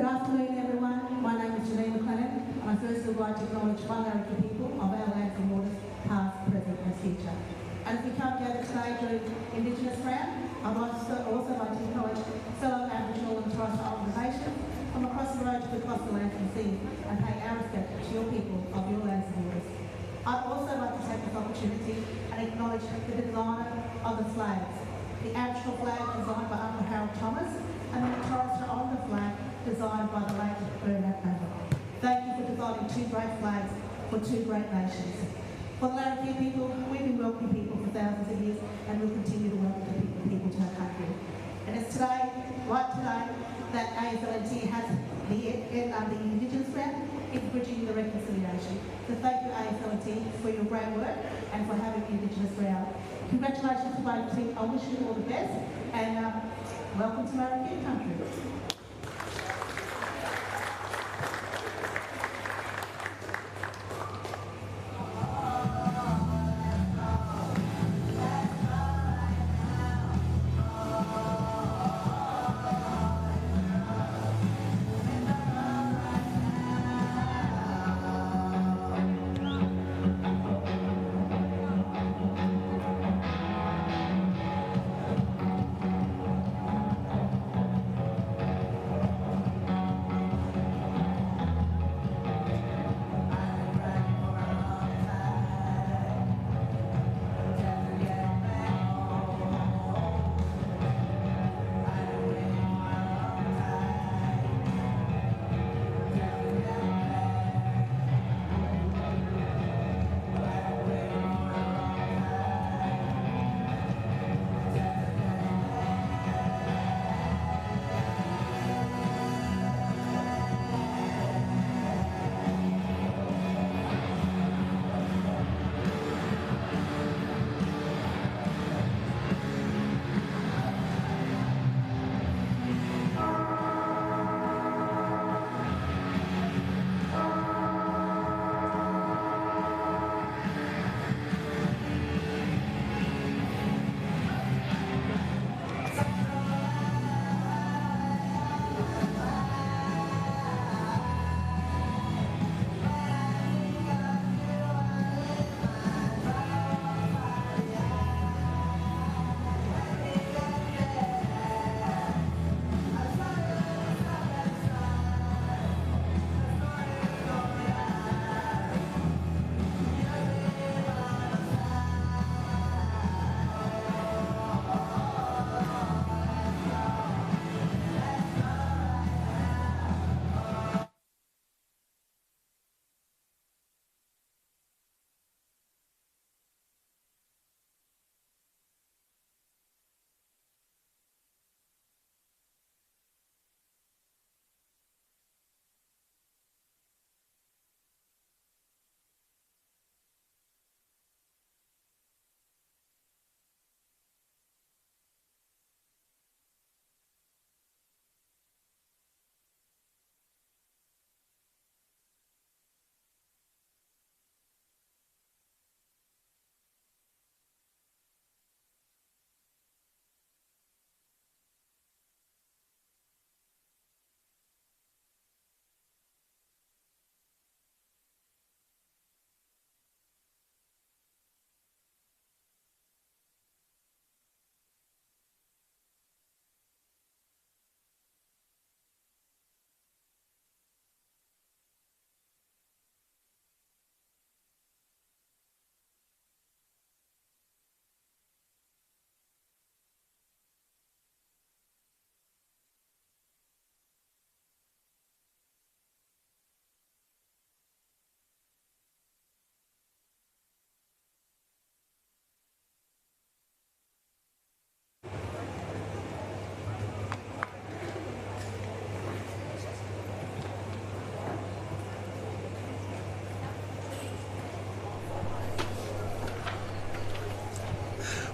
Good afternoon, everyone. My name is Janine McLennan, and I first would like to acknowledge Whangarei people of our lands and waters, past, present and future. And as we come together today during Indigenous Round, I'd also like to acknowledge fellow Aboriginal and Torres Strait Islander nations from across the road to the coastal lands and seas and pay our respect to your people of your lands and waters. I'd also like to take this opportunity and acknowledge the designer of the flags. The Aboriginal flag designed by Uncle Harold Thomas and the Torres Strait Islander flag designed by the late Bernard Maverick. Thank you for designing two great flags for two great nations. For the Larrakia people, we've been welcoming people for thousands of years and we'll continue to welcome people to our country. And it's today, right today, that AFLNT has the Indigenous Round is bridging the reconciliation. So thank you AFLNT for your great work and for having the Indigenous Round. Congratulations to both teams. I wish you all the best and welcome to Larrakia country.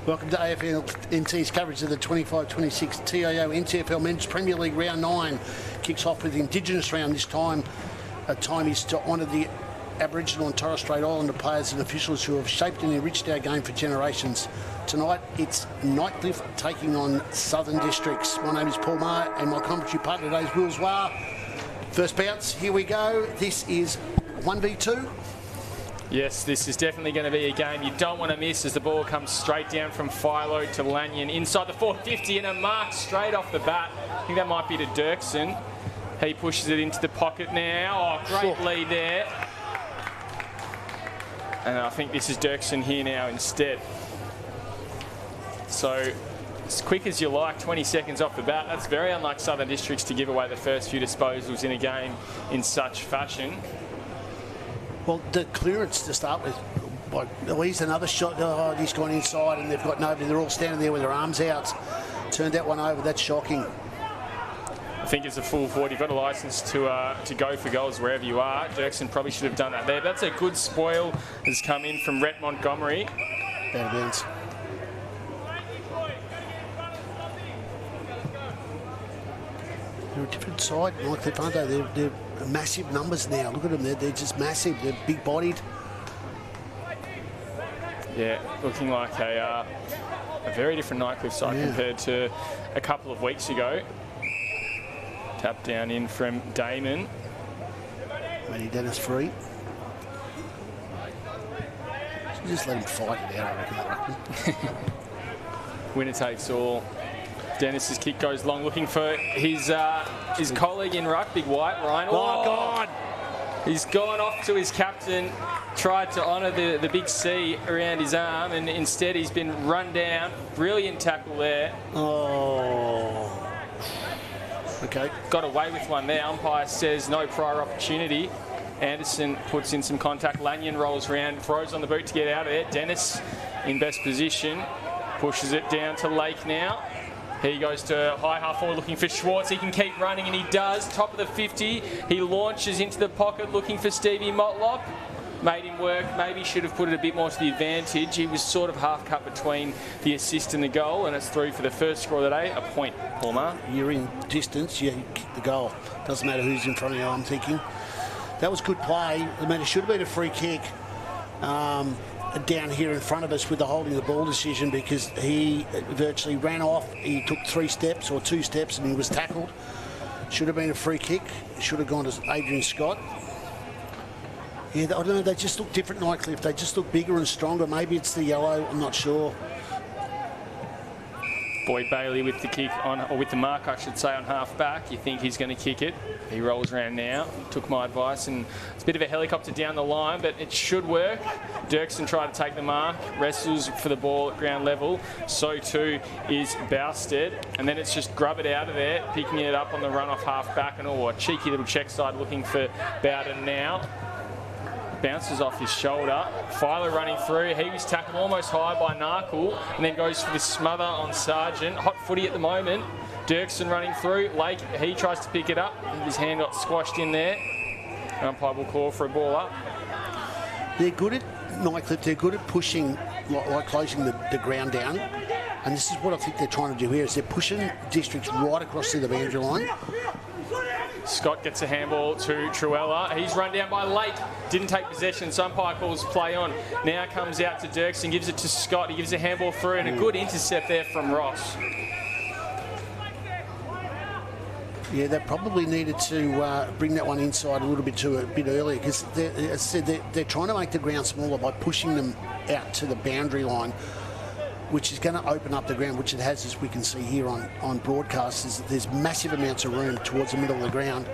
Welcome to AFLNT's coverage of the 25-26 TIO NTFL Men's Premier League Round 9. Kicks off with the Indigenous Round this time. Time is to honour the Aboriginal and Torres Strait Islander players and officials who have shaped and enriched our game for generations. Tonight it's Nightcliff taking on Southern Districts. My name is Paul Maher and my commentary partner today is Will Zwar. First bounce, here we go. This is 1v2. Yes, this is definitely going to be a game you don't want to miss as the ball comes straight down from Philo to Lanyon inside the 450 and a mark straight off the bat. I think that might be to Dirksen. He pushes it into the pocket now. Oh, great lead there. And I think this is Dirksen here now instead. So, as quick as you like, 20 seconds off the bat. That's very unlike Southern Districts to give away the first few disposals in a game in such fashion. Well, the clearance to start with, like, oh, here's another shot. Oh, he's gone inside and they've got nobody. They're all standing there with their arms out. Turned that one over. That's shocking. I think it's a full forward. You've got a licence to go for goals wherever you are. Dirksen probably should have done that there. That's a good spoil has come in from Rhett Montgomery. Out of bounds. They're a different side, Nightcliff, aren't they? They're massive numbers now. Look at them. They're just massive. They're big-bodied. Yeah, looking like a very different Nightcliff side compared to a couple of weeks ago. Tap down in from Damon. Matty Dennis free. So just let him fight it out, I reckon. Winner takes all. Dennis's kick goes long, looking for his colleague in ruck, Big White, Ryan. Oh, God! He's gone off to his captain, tried to honour the big C around his arm, and instead he's been run down. Brilliant tackle there. Oh. Okay. Got away with one there. Umpire says no prior opportunity. Anderson puts in some contact. Lanyon rolls around, throws on the boot to get out of there. Dennis in best position. Pushes it down to Lake now. He goes to high half forward looking for Schwartz. He can keep running and he does. Top of the 50. He launches into the pocket looking for Stevie Motlop. Made him work. Maybe should have put it a bit more to the advantage. He was sort of half cut between the assist and the goal, and it's through for the first score of the day. A point, Paul Maher. You're in distance, you kick the goal. Doesn't matter who's in front of you, I'm thinking. That was good play. I mean, it should have been a free kick down here in front of us with the holding the ball decision, because he virtually ran off. He took 3 steps or 2 steps and he was tackled. Should have been a free kick. Should have gone to Adrian Scott. Yeah, I don't know, they just look different, Nightcliff. They just look bigger and stronger. Maybe it's the yellow, I'm not sure. Boyd Bailey with the kick on, or with the mark, I should say, on half back. You think he's going to kick it. He rolls around now. Took my advice, and it's a bit of a helicopter down the line, but it should work. Dirksen tried to take the mark, wrestles for the ball at ground level. So too is Bousted, and then it's just grub it out of there, picking it up on the run off half back, and a cheeky little check side looking for Bowden now. Bounces off his shoulder. Philo running through. He was tackled almost high by Narkle and then goes for the smother on Sargent. Hot footy at the moment. Dirksen running through. Lake, he tries to pick it up. His hand got squashed in there. Umpire will call for a ball up. They're good at Nightcliff. They're good at pushing, like closing the ground down. And this is what I think they're trying to do here, is they're pushing Districts right across to the boundary line. Scott gets a handball to Truella. He's run down by Lake. Didn't take possession. So umpire calls play on. Now comes out to Dirksen. Gives it to Scott. He gives a handball through and a good intercept there from Ross. Yeah, they probably needed to bring that one inside a little bit earlier, because as I said, they're trying to make the ground smaller by pushing them out to the boundary line, which is going to open up the ground, which it has, as we can see here on broadcast. There's massive amounts of room towards the middle of the ground.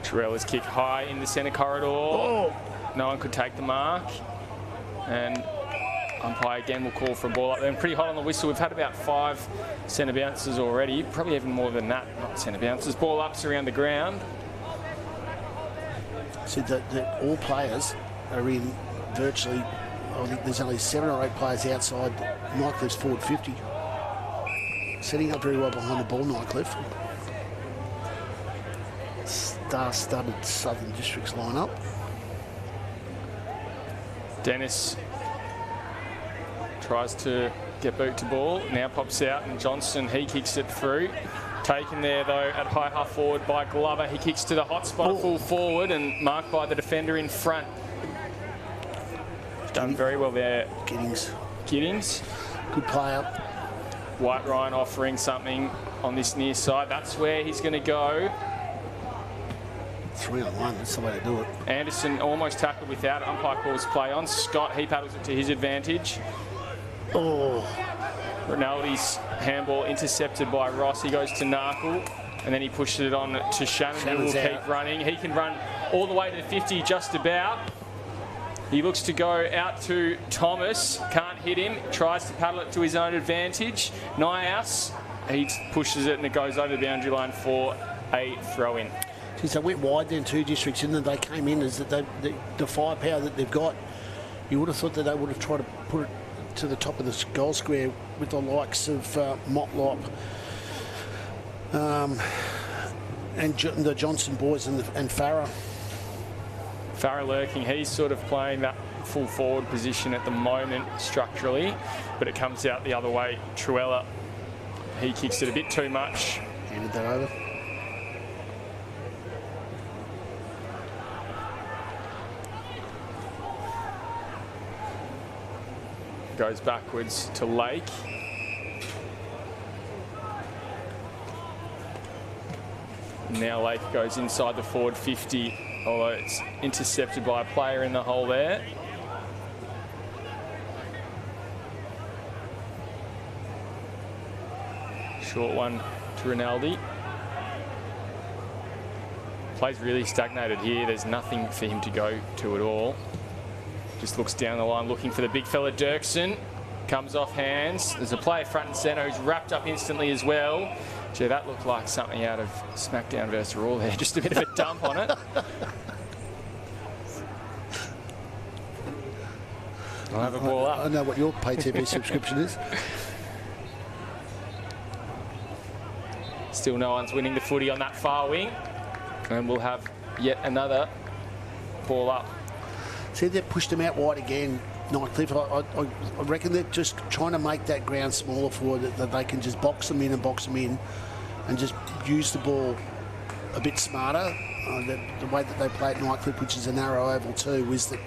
Torrella's kick high in the centre corridor. Oh. No one could take the mark. And umpire again will call for a ball up there. Pretty hot on the whistle. We've had about 5 centre bounces already. Probably even more than that, not centre bounces. Ball ups around the ground. So that all players are in virtually, I think there's only 7 or 8 players outside Nightcliff's forward 50. Setting up very well behind the ball, Nightcliff. Star-studded Southern Districts lineup. Dennis tries to get boot to ball. Now pops out and Johnson, he kicks it through. Taken there though at high half forward by Glover. He kicks to the hot spot, full forward, and marked by the defender in front. Done very well there. Giddings. Good player. White Ryan offering something on this near side. That's where he's going to go. 3-on-1, that's the way to do it. Anderson almost tackled without it. Umpire calls play on. Scott, he paddles it to his advantage. Oh. Rinaldi's handball intercepted by Ross. He goes to Narkle, and then he pushes it on to Shannon, who will keep running. He can run all the way to the 50 just about. He looks to go out to Thomas. Can't hit him. Tries to paddle it to his own advantage. Nias, he pushes it and it goes over the boundary line for a throw-in. Since they went wide then, two districts, and then they came in as that the firepower that they've got, you would have thought that they would have tried to put it to the top of the goal square with the likes of Motlop and the Johnson boys and Farah. Farah lurking, he's sort of playing that full forward position at the moment structurally, but it comes out the other way. Truella, he kicks it a bit too much. Handed that over. Goes backwards to Lake. Now Lake goes inside the forward 50, although it's intercepted by a player in the hole there. Short one to Rinaldi. Play's really stagnated here. There's nothing for him to go to at all. Just looks down the line looking for the big fella Dirksen. Comes off hands. There's a player front and centre who's wrapped up instantly as well. Gee, that looked like something out of SmackDown vs Raw there. Just a bit of a dump on it. I'll have a ball up. I know what your pay TV subscription is. Still no one's winning the footy on that far wing. And we'll have yet another ball up. See, they've pushed them out wide again, Nightcliff. I reckon they're just trying to make that ground smaller for that they can just box them in and just use the ball a bit smarter. The way that they play at Nightcliff, which is a narrow oval too, is that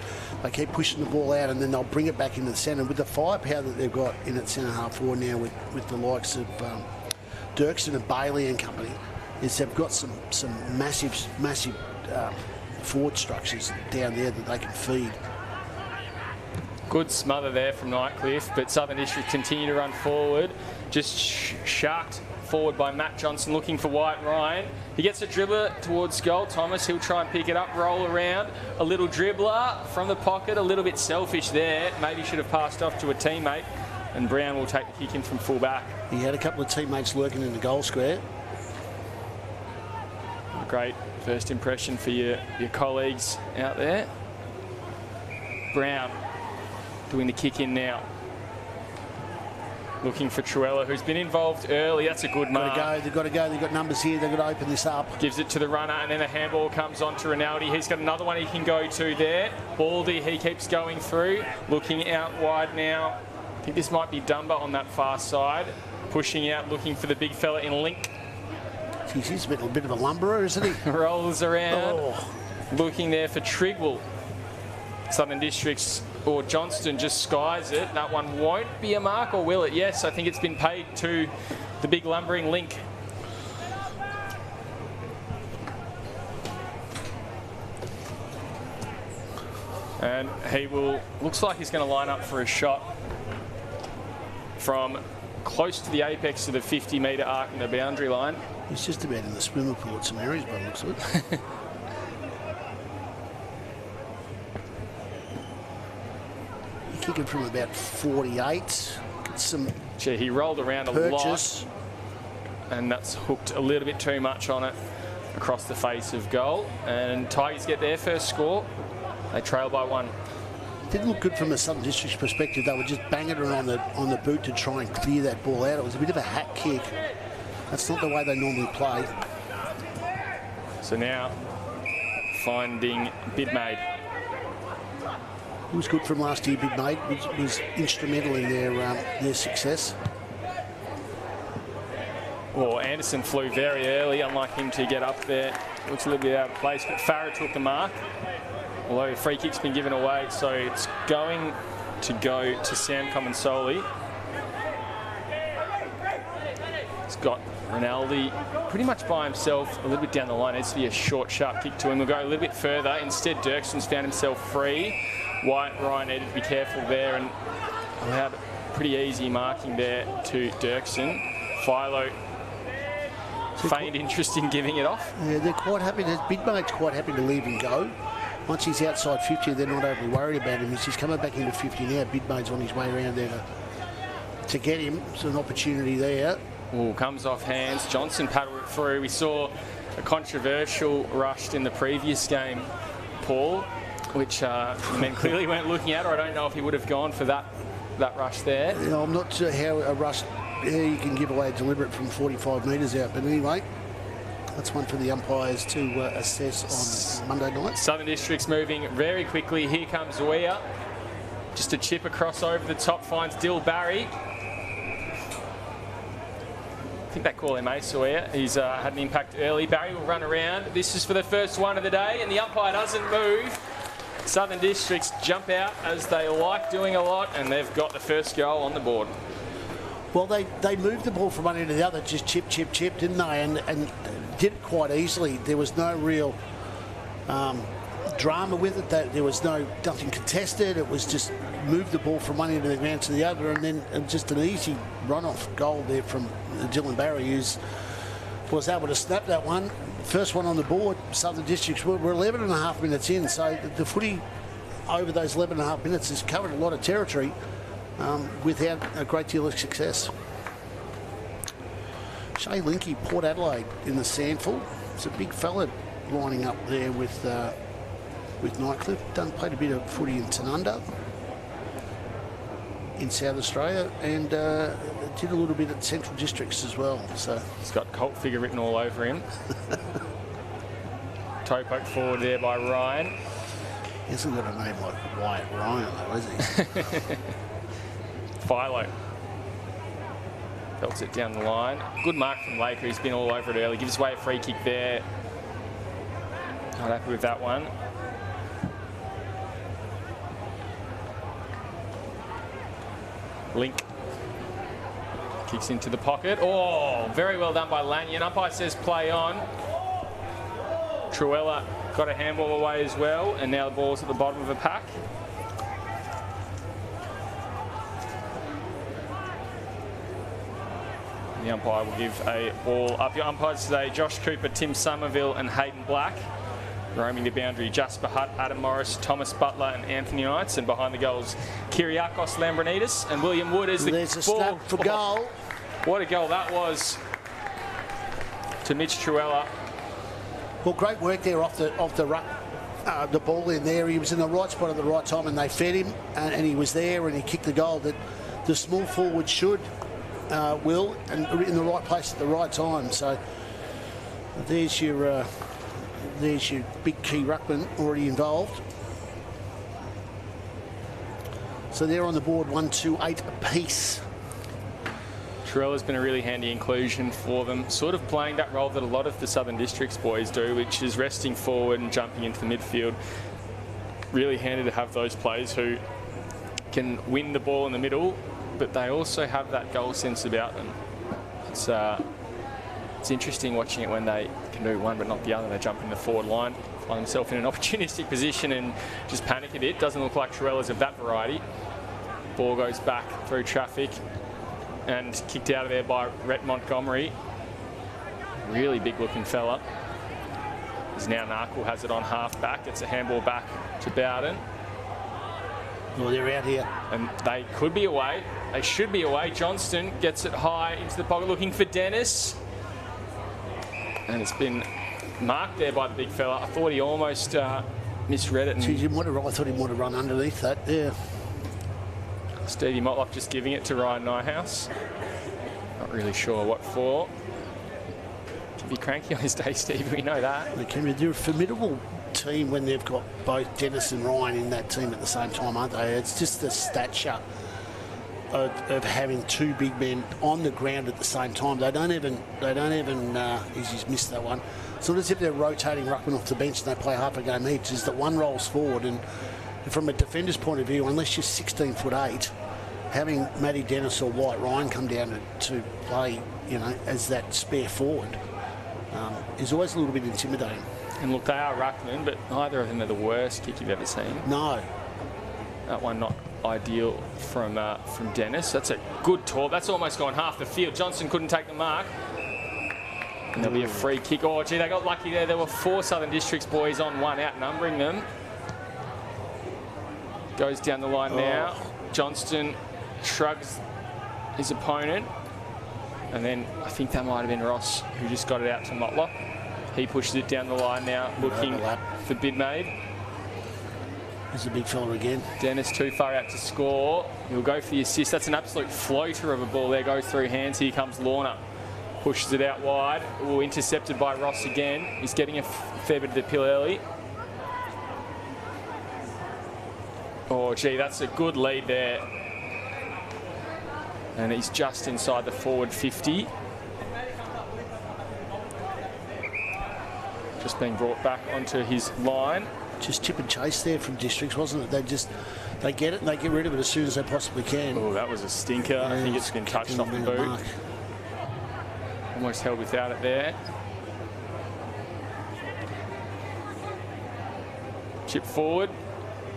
they keep pushing the ball out and then they'll bring it back into the centre. With the firepower that they've got in at centre half forward now with the likes of Dirksen and Bailey and company, is they've got some massive forward structures down there that they can feed. Good smother there from Nightcliff, but Southern District continue to run forward. Just sharked forward by Matt Johnson looking for White Ryan. He gets a dribbler towards goal. Thomas, he'll try and pick it up, roll around. A little dribbler from the pocket, a little bit selfish there. Maybe should have passed off to a teammate. And Brown will take the kick in from full back. He had a couple of teammates lurking in the goal square. Great first impression for your colleagues out there. Brown doing the kick in now. Looking for Truella, who's been involved early. That's a good mark. They've got to go. They've got numbers here. They've got to open this up. Gives it to the runner, and then a handball comes on to Rinaldi. He's got another one he can go to there. Baldy, he keeps going through. Looking out wide now. I think this might be Dunbar on that far side. Pushing out, looking for the big fella in Link. He's a bit of a lumberer, isn't he? Rolls around. Looking there for Trigwell. Southern Districts or Johnston just skies it. That one won't be a mark, or will it? Yes, I think it's been paid to the big lumbering Link. And he will, looks like he's going to line up for a shot from close to the apex of the 50-metre arc in the boundary line. He's just about in the swimming pool at St Mary's, by the looks of it. He's kicking from about 48. Gee, he rolled around purchase. A lot, and that's hooked a little bit too much on it across the face of goal. And Tigers get their first score. They trail by 1. Didn't look good from a Southern District's perspective. They were just banging it on the boot to try and clear that ball out. It was a bit of a hat kick. That's not the way they normally play. So now finding Bidmaid. He was good from last year, Bidmaid. Was instrumental in their success. Well, Anderson flew very early, unlike him to get up there. Looks a little bit out of place, but Farah took the mark. Although the free kick's been given away, so it's going to go to Sam Comensoli. He's got Rinaldi pretty much by himself, a little bit down the line. Needs to be a short, sharp kick to him. We'll go a little bit further. Instead, Dirkson's found himself free. Ryan needed to be careful there and allowed pretty easy marking there to Dirkson. Philo feigned interest in giving it off. Yeah, they're quite happy. Big mate's quite happy to leave him go. Once he's outside 50, they're not overly worried about him. He's coming back into 50 now. Big mate's on his way around there to get him. It's an opportunity there. Ooh, comes off hands. Johnson paddled it through. We saw a controversial rush in the previous game, Paul, which the men clearly weren't looking at, or I don't know if he would have gone for that rush there. You know, I'm not sure how a rush, you can give away a deliberate from 45 metres out, but anyway, that's one for the umpires to assess on Monday night. Southern District's moving very quickly. Here comes Weir. Just a chip across over the top, finds Dill Barry. I think that call him Ace Weir. He's had an impact early. Barry will run around. This is for the first one of the day, and the umpire doesn't move. Southern Districts jump out as they like doing a lot, and they've got the first goal on the board. Well, they moved the ball from one end to the other, just chip, didn't they? And did it quite easily. There was no real drama with it. There was nothing contested. It was just move the ball from one end of the ground to the other, and then just an easy run-off goal there from Dylan Barry, who was able to snap that one. First one on the board. Southern Districts, we're 11 and a half minutes in, so the footy over those 11 and a half minutes has covered a lot of territory without a great deal of success. Shay Linky, Port Adelaide in the Sandful. It's a big fella lining up there with Nightcliff. Played a bit of footy in Tanunda in South Australia, and did a little bit at Central Districts as well. So he's got cult figure written all over him. Toe poke forward there by Ryan. He hasn't got a name like Wyatt Ryan though, has he? Philo belts it down the line. Good mark from Laker. He's been all over it early. Gives away a free kick there. Not happy with that one. Link kicks into the pocket. Oh, very well done by Lanyon. Umpire says play on. Truella got a handball away as well, and now the ball's at the bottom of the pack. The umpire will give a ball up. Your umpires today, Josh Cooper, Tim Somerville and Hayden Black. Roaming the boundary, Jasper Hutt, Adam Morris, Thomas Butler and Anthony Knights. And behind the goals, Kyriakos Lambrinidis and William Wood as the There's a snap for goal. What a goal that was to Mitch Truella. Well, great work there off the ball in there. He was in the right spot at the right time, and they fed him, and he was there, and he kicked the goal that the small forward should, will, and in the right place at the right time. So there's your big key ruckman already involved. So they're on the board 1-2-8 apiece. Truella's been a really handy inclusion for them, sort of playing that role that a lot of the Southern Districts boys do, which is resting forward and jumping into the midfield. Really handy to have those players who can win the ball in the middle, but they also have that goal sense about them. It's interesting watching it when they can do one but not the other. They jump in the forward line, find themselves in an opportunistic position and just panic a bit. Doesn't look like Truella's of that variety. Ball goes back through traffic and kicked out of there by Rhett Montgomery. Really big looking fella. As now Narkle has it on half back. It's a handball back to Bowden. Well, they're out here. And they could be away. They should be away. Johnston gets it high into the pocket looking for Dennis. And it's been marked there by the big fella. I thought he almost misread it. And I thought he might have run underneath that. Yeah. Stevie Motlock just giving it to Ryan Nyhouse. Not really sure what for. Can be cranky on his day, Stevie. We know that. They're a formidable team when they've got both Dennis and Ryan in that team at the same time, aren't they? It's just the stature of having two big men on the ground at the same time. They don't even. He's missed that one. It's not as if they're rotating ruckman off the bench and they play half a game each. It's that one rolls forward, and from a defender's point of view, unless you're 16'8", having Matty Dennis or White Ryan come down to play, you know, as that spare forward is always a little bit intimidating. And look, they are ruckmen, but neither of them are the worst kick you've ever seen. No. That one not ideal from Dennis. That's a good talk. That's almost gone half the field. Johnson couldn't take the mark. And there'll be a free kick. Oh, gee, they got lucky there. There were 4 Southern Districts boys on one, outnumbering them. Goes down the line now. Johnston shrugs his opponent. And then I think that might have been Ross who just got it out to Motlop. He pushes it down the line now, looking for Bidmaid. There's a big fella again. Dennis too far out to score. He'll go for the assist. That's an absolute floater of a ball there. Goes through hands. Here comes Lorna. Pushes it out wide. Ooh, intercepted by Ross again. He's getting a fair bit of the pill early. Oh, gee, that's a good lead there. And he's just inside the forward 50. Just being brought back onto his line. Just tip and chase there from Districts, wasn't it? They get it and they get rid of it as soon as they possibly can. Oh, that was a stinker. Yeah, I think it's been touched off the boot. Almost held without it there. Chip forward.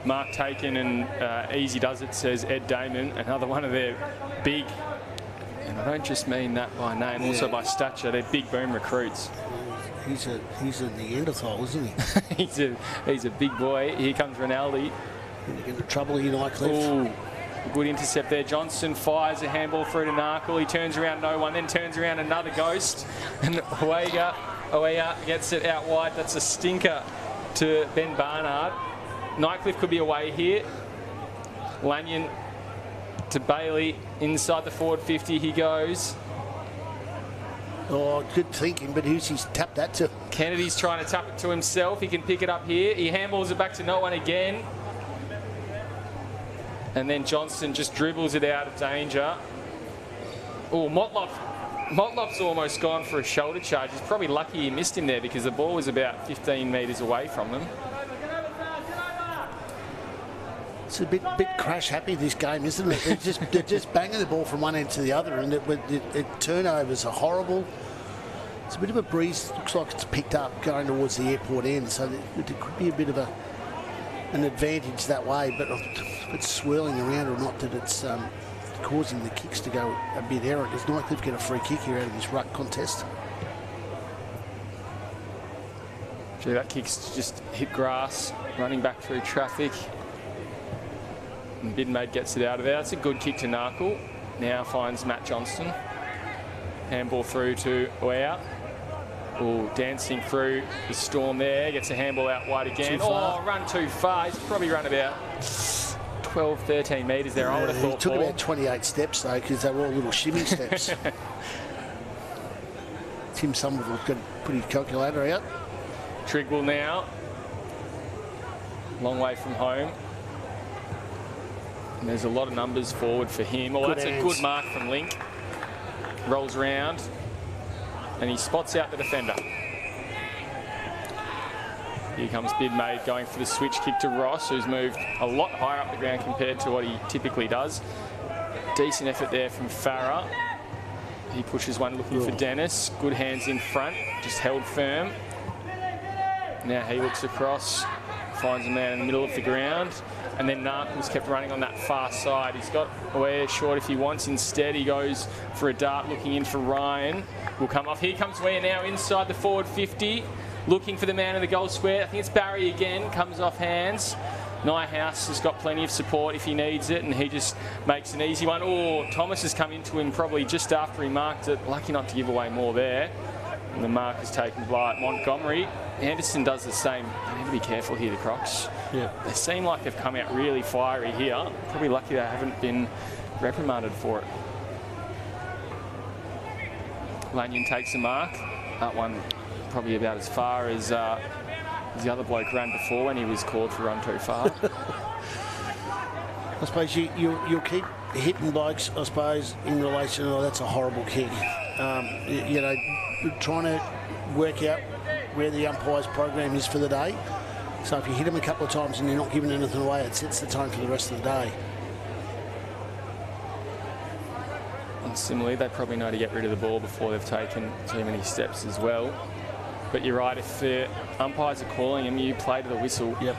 Mark taken and easy does it, says Ed Damon. Another one of their big, and I don't just mean that by name, also by stature, they're big boom recruits. He's a Neanderthal, isn't he? he's a big boy. Here comes Rinaldi. Going to get into trouble here, Nightcliff. Ooh, good intercept there. Johnson fires a handball through to Narkle. He turns around no one, then turns around another ghost. And Oega gets it out wide. That's a stinker to Ben Barnard. Nightcliff could be away here. Lanyon to Bailey. Inside the forward 50 he goes. Oh, good thinking, but who's he's tapped that to? Kennedy's trying to tap it to himself. He can pick it up here. He handballs it back to no one again. And then Johnston just dribbles it out of danger. Oh, Motlop's almost gone for a shoulder charge. He's probably lucky he missed him there because the ball was about 15 metres away from them. It's a bit crash happy, this game, isn't it? They're just banging the ball from one end to the other, and turnovers are horrible. It's a bit of a breeze. Looks like it's picked up going towards the airport end, so there could be a bit of an advantage that way. But if it's swirling around or not, that it's causing the kicks to go a bit errant. Does Nightcliff get a free kick here out of this ruck contest? Gee, that kick's just hit grass, running back through traffic. And Bidmaid gets it out of there. That's a good kick to Narkle. Now finds Matt Johnston. Handball through to Oea. Oh, dancing through the storm there. Gets a handball out wide again. Oh, run too far. He's probably run about 12, 13 metres there. I would have thought. He took about 28 steps though, because they were all little shimmy steps. Tim Somerville's got to put his calculator out. Trigwell now. Long way from home. And there's a lot of numbers forward for him. Oh, that's a good mark from Link. Rolls around. And he spots out the defender. Here comes Bidmaid going for the switch kick to Ross, who's moved a lot higher up the ground compared to what he typically does. Decent effort there from Farah. He pushes one looking for Dennis. Good hands in front, just held firm. Now he looks across, finds a man in the middle of the ground. And then Narkle's kept running on that far side. He's got Ware short if he wants. Instead, he goes for a dart looking in for Ryan. Will come off. Here comes Ware now inside the forward 50. Looking for the man in the goal square. I think it's Barry again. Comes off hands. Nyhouse has got plenty of support if he needs it. And he just makes an easy one. Oh, Thomas has come into him probably just after he marked it. Lucky not to give away more there. And the mark is taken by Montgomery. Anderson does the same. They need to be careful here, the Crocs. Yeah. They seem like they've come out really fiery here. Probably lucky they haven't been reprimanded for it. Lanyon takes the mark. That one probably about as far as the other bloke ran before when he was called for run too far. I suppose you'll keep hitting blokes, I suppose, in relation to, oh, that's a horrible kick. You know, trying to work out where the umpire's program is for the day. So if you hit them a couple of times and you're not giving anything away, it sets the tone for the rest of the day. And similarly, they probably know to get rid of the ball before they've taken too many steps as well. But you're right, if the umpires are calling him, you play to the whistle. Yep.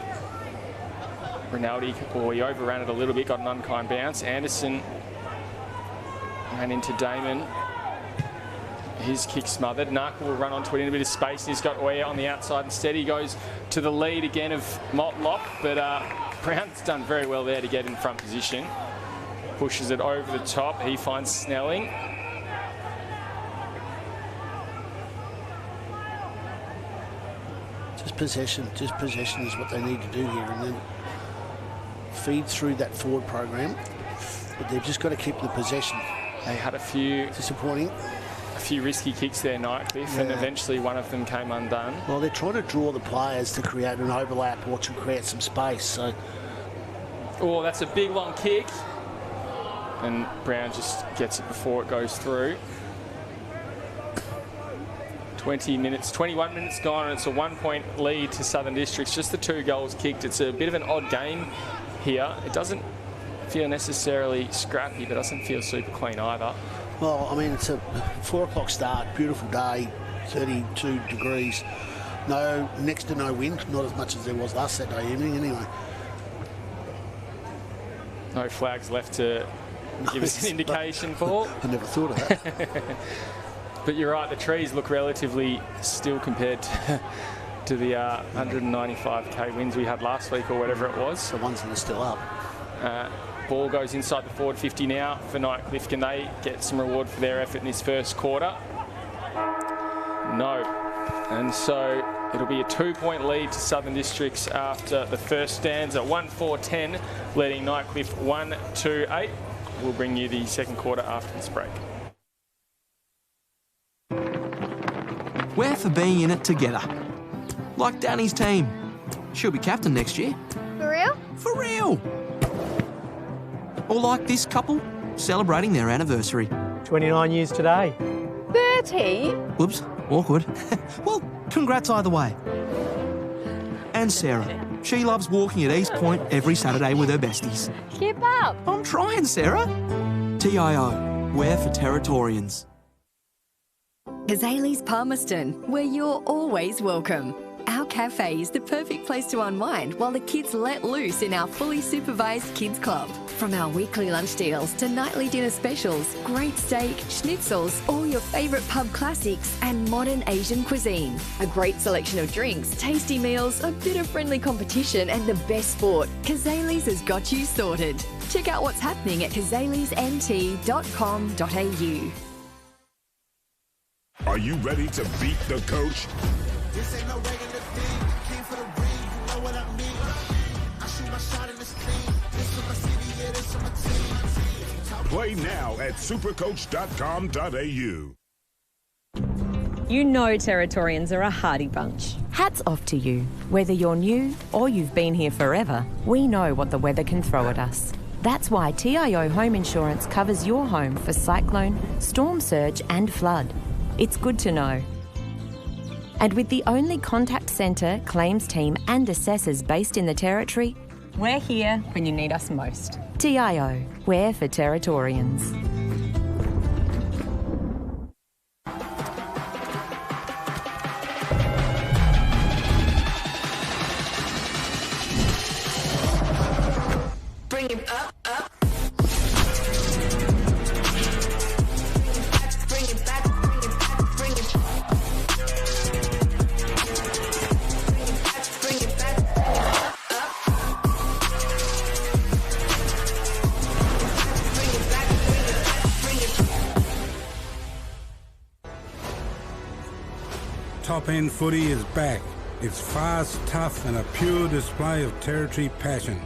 Rinaldi, or he overran it a little bit, got an unkind bounce. Anderson ran into Damon. His kick smothered. Narkle will run onto it in a bit of space. He's got Oyer on the outside instead. He goes to the lead again of Motlop, but Brown's done very well there to get in front position. Pushes it over the top. He finds Snelling. Just possession is what they need to do here, and then feed through that forward program. But they've just got to keep the possession. They had a few Disappointing. risky kicks there, Nightcliff, and eventually one of them came undone. Well, they're trying to draw the players to create an overlap or to create some space. So, Oh, that's a big long kick. And Brown just gets it before it goes through. 21 minutes gone, and it's a 1-point lead to Southern Districts. Just the 2 goals kicked. It's a bit of an odd game here. It doesn't feel necessarily scrappy, but doesn't feel super clean either. well, I mean, it's a 4 o'clock start, beautiful day, 32 degrees. Next to no wind, not as much as there was last Saturday evening anyway. No flags left to give us an indication, Paul. I never thought of that. But you're right, the trees look relatively still compared to the 195k winds we had last week or whatever it was. The ones that are still up. Ball goes inside the forward 50 now for Nightcliff. Can they get some reward for their effort in this first quarter? No. And so it'll be a 2-point lead to Southern Districts after the first stanza. 1-4-10, leading Nightcliff 1-2-8. We'll bring you the second quarter after this break. We're for being in it together. Like Danny's team. She'll be captain next year. For real? For real! Or like this couple, celebrating their anniversary. 29 years today. 30? Whoops, awkward. Well, congrats either way. And Sarah. She loves walking at East Point every Saturday with her besties. Keep up. I'm trying, Sarah. TIO, we're for Territorians. Kazali's Palmerston, where you're always welcome. Our cafe is the perfect place to unwind while the kids let loose in our fully supervised kids club. From our weekly lunch deals to nightly dinner specials, great steak, schnitzels, all your favourite pub classics and modern Asian cuisine. A great selection of drinks, tasty meals, a bit of friendly competition and the best sport. Kazali's has got you sorted. Check out what's happening at kazalisnt.com.au. Are you ready to beat the coach? This ain't no regular thing. Came for the ring, you know what I mean. I shoot my shot in this thing. This for my city, yeah, this for my team. Play now at supercoach.com.au. You know Territorians are a hardy bunch. Hats off to you. Whether you're new or you've been here forever, we know what the weather can throw at us. That's why TIO Home Insurance covers your home for cyclone, storm surge and flood. It's good to know. And with the only contact centre, claims team and assessors based in the Territory, we're here when you need us most. TIO, we're for Territorians. Bring him up. Top-end footy is back. It's fast, tough and a pure display of Territory passion.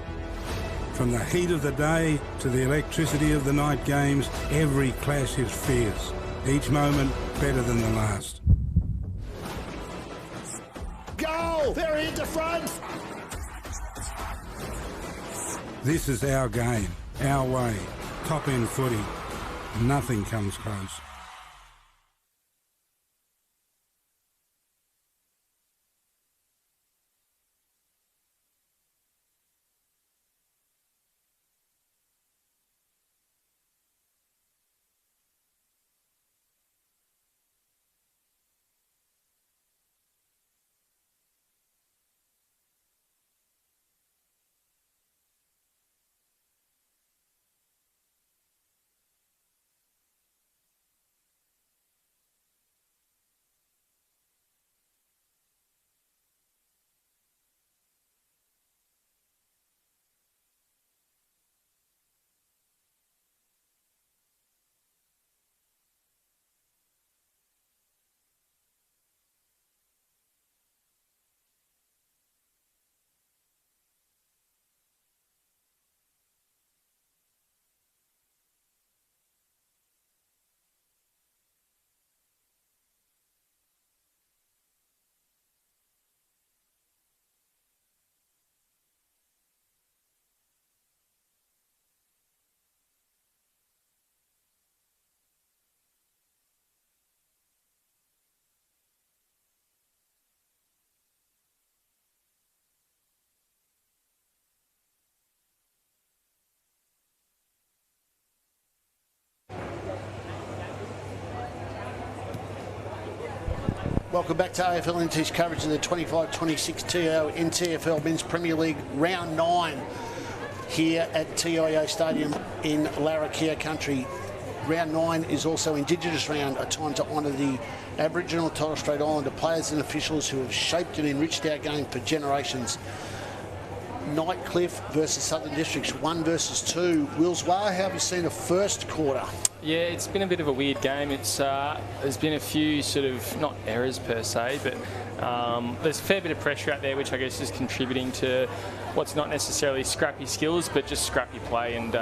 From the heat of the day to the electricity of the night games, every clash is fierce. Each moment better than the last. Goal! They're into front! This is our game, our way. Top-end footy. Nothing comes close. Welcome back to AFL NT's coverage of the 25-26 TIO NTFL Men's Premier League Round 9 here at TIO Stadium in Larrakia Country. Round 9 is also Indigenous Round, a time to honour the Aboriginal and Torres Strait Islander players and officials who have shaped and enriched our game for generations. Nightcliff versus Southern Districts, 1 versus 2. Wills, how have you seen the first quarter? Yeah, it's been a bit of a weird game. It's there's been a few sort of, not errors per se, but there's a fair bit of pressure out there, which I guess is contributing to what's not necessarily scrappy skills, but just scrappy play. And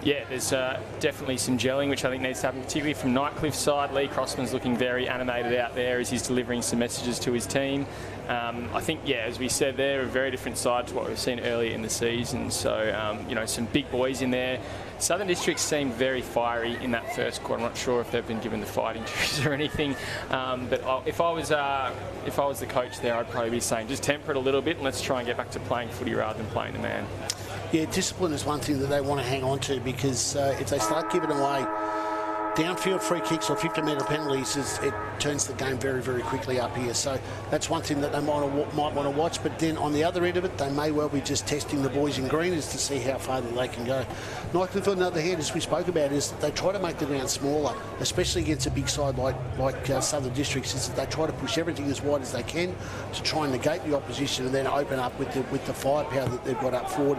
yeah, there's definitely some gelling, which I think needs to happen, particularly from Nightcliff's side. Lee Crossman's looking very animated out there as he's delivering some messages to his team. I think, yeah, as we said, they're a very different side to what we've seen earlier in the season. So, you know, some big boys in there. Southern Districts seemed very fiery in that first quarter. I'm not sure if they've been given the fighting juice or anything. But if I was the coach there, I'd probably be saying just temper it a little bit and let's try and get back to playing footy rather than playing the man. Yeah, discipline is one thing that they want to hang on to, because if they start giving away downfield free kicks or 50-metre penalties, it turns the game very, very quickly up here. So that's one thing that they might want to watch. But then on the other end of it, they may well be just testing the boys in green as to see how far that they can go. Nightcliff, on the other hand, as we spoke about, is that they try to make the ground smaller, especially against a big side like Southern Districts, is that they try to push everything as wide as they can to try and negate the opposition and then open up with the firepower that they've got up forward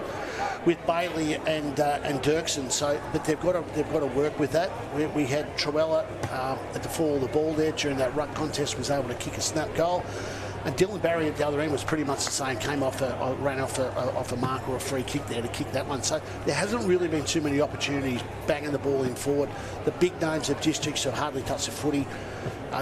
with Bailey and Dirksen. So, but they've got to work with that. We had Truella at the fall of the ball there during that ruck contest, was able to kick a snap goal. And Dylan Barry at the other end was pretty much the same, ran off a mark or a free kick there to kick that one. So there hasn't really been too many opportunities banging the ball in forward. The big names of Districts have hardly touched the footy.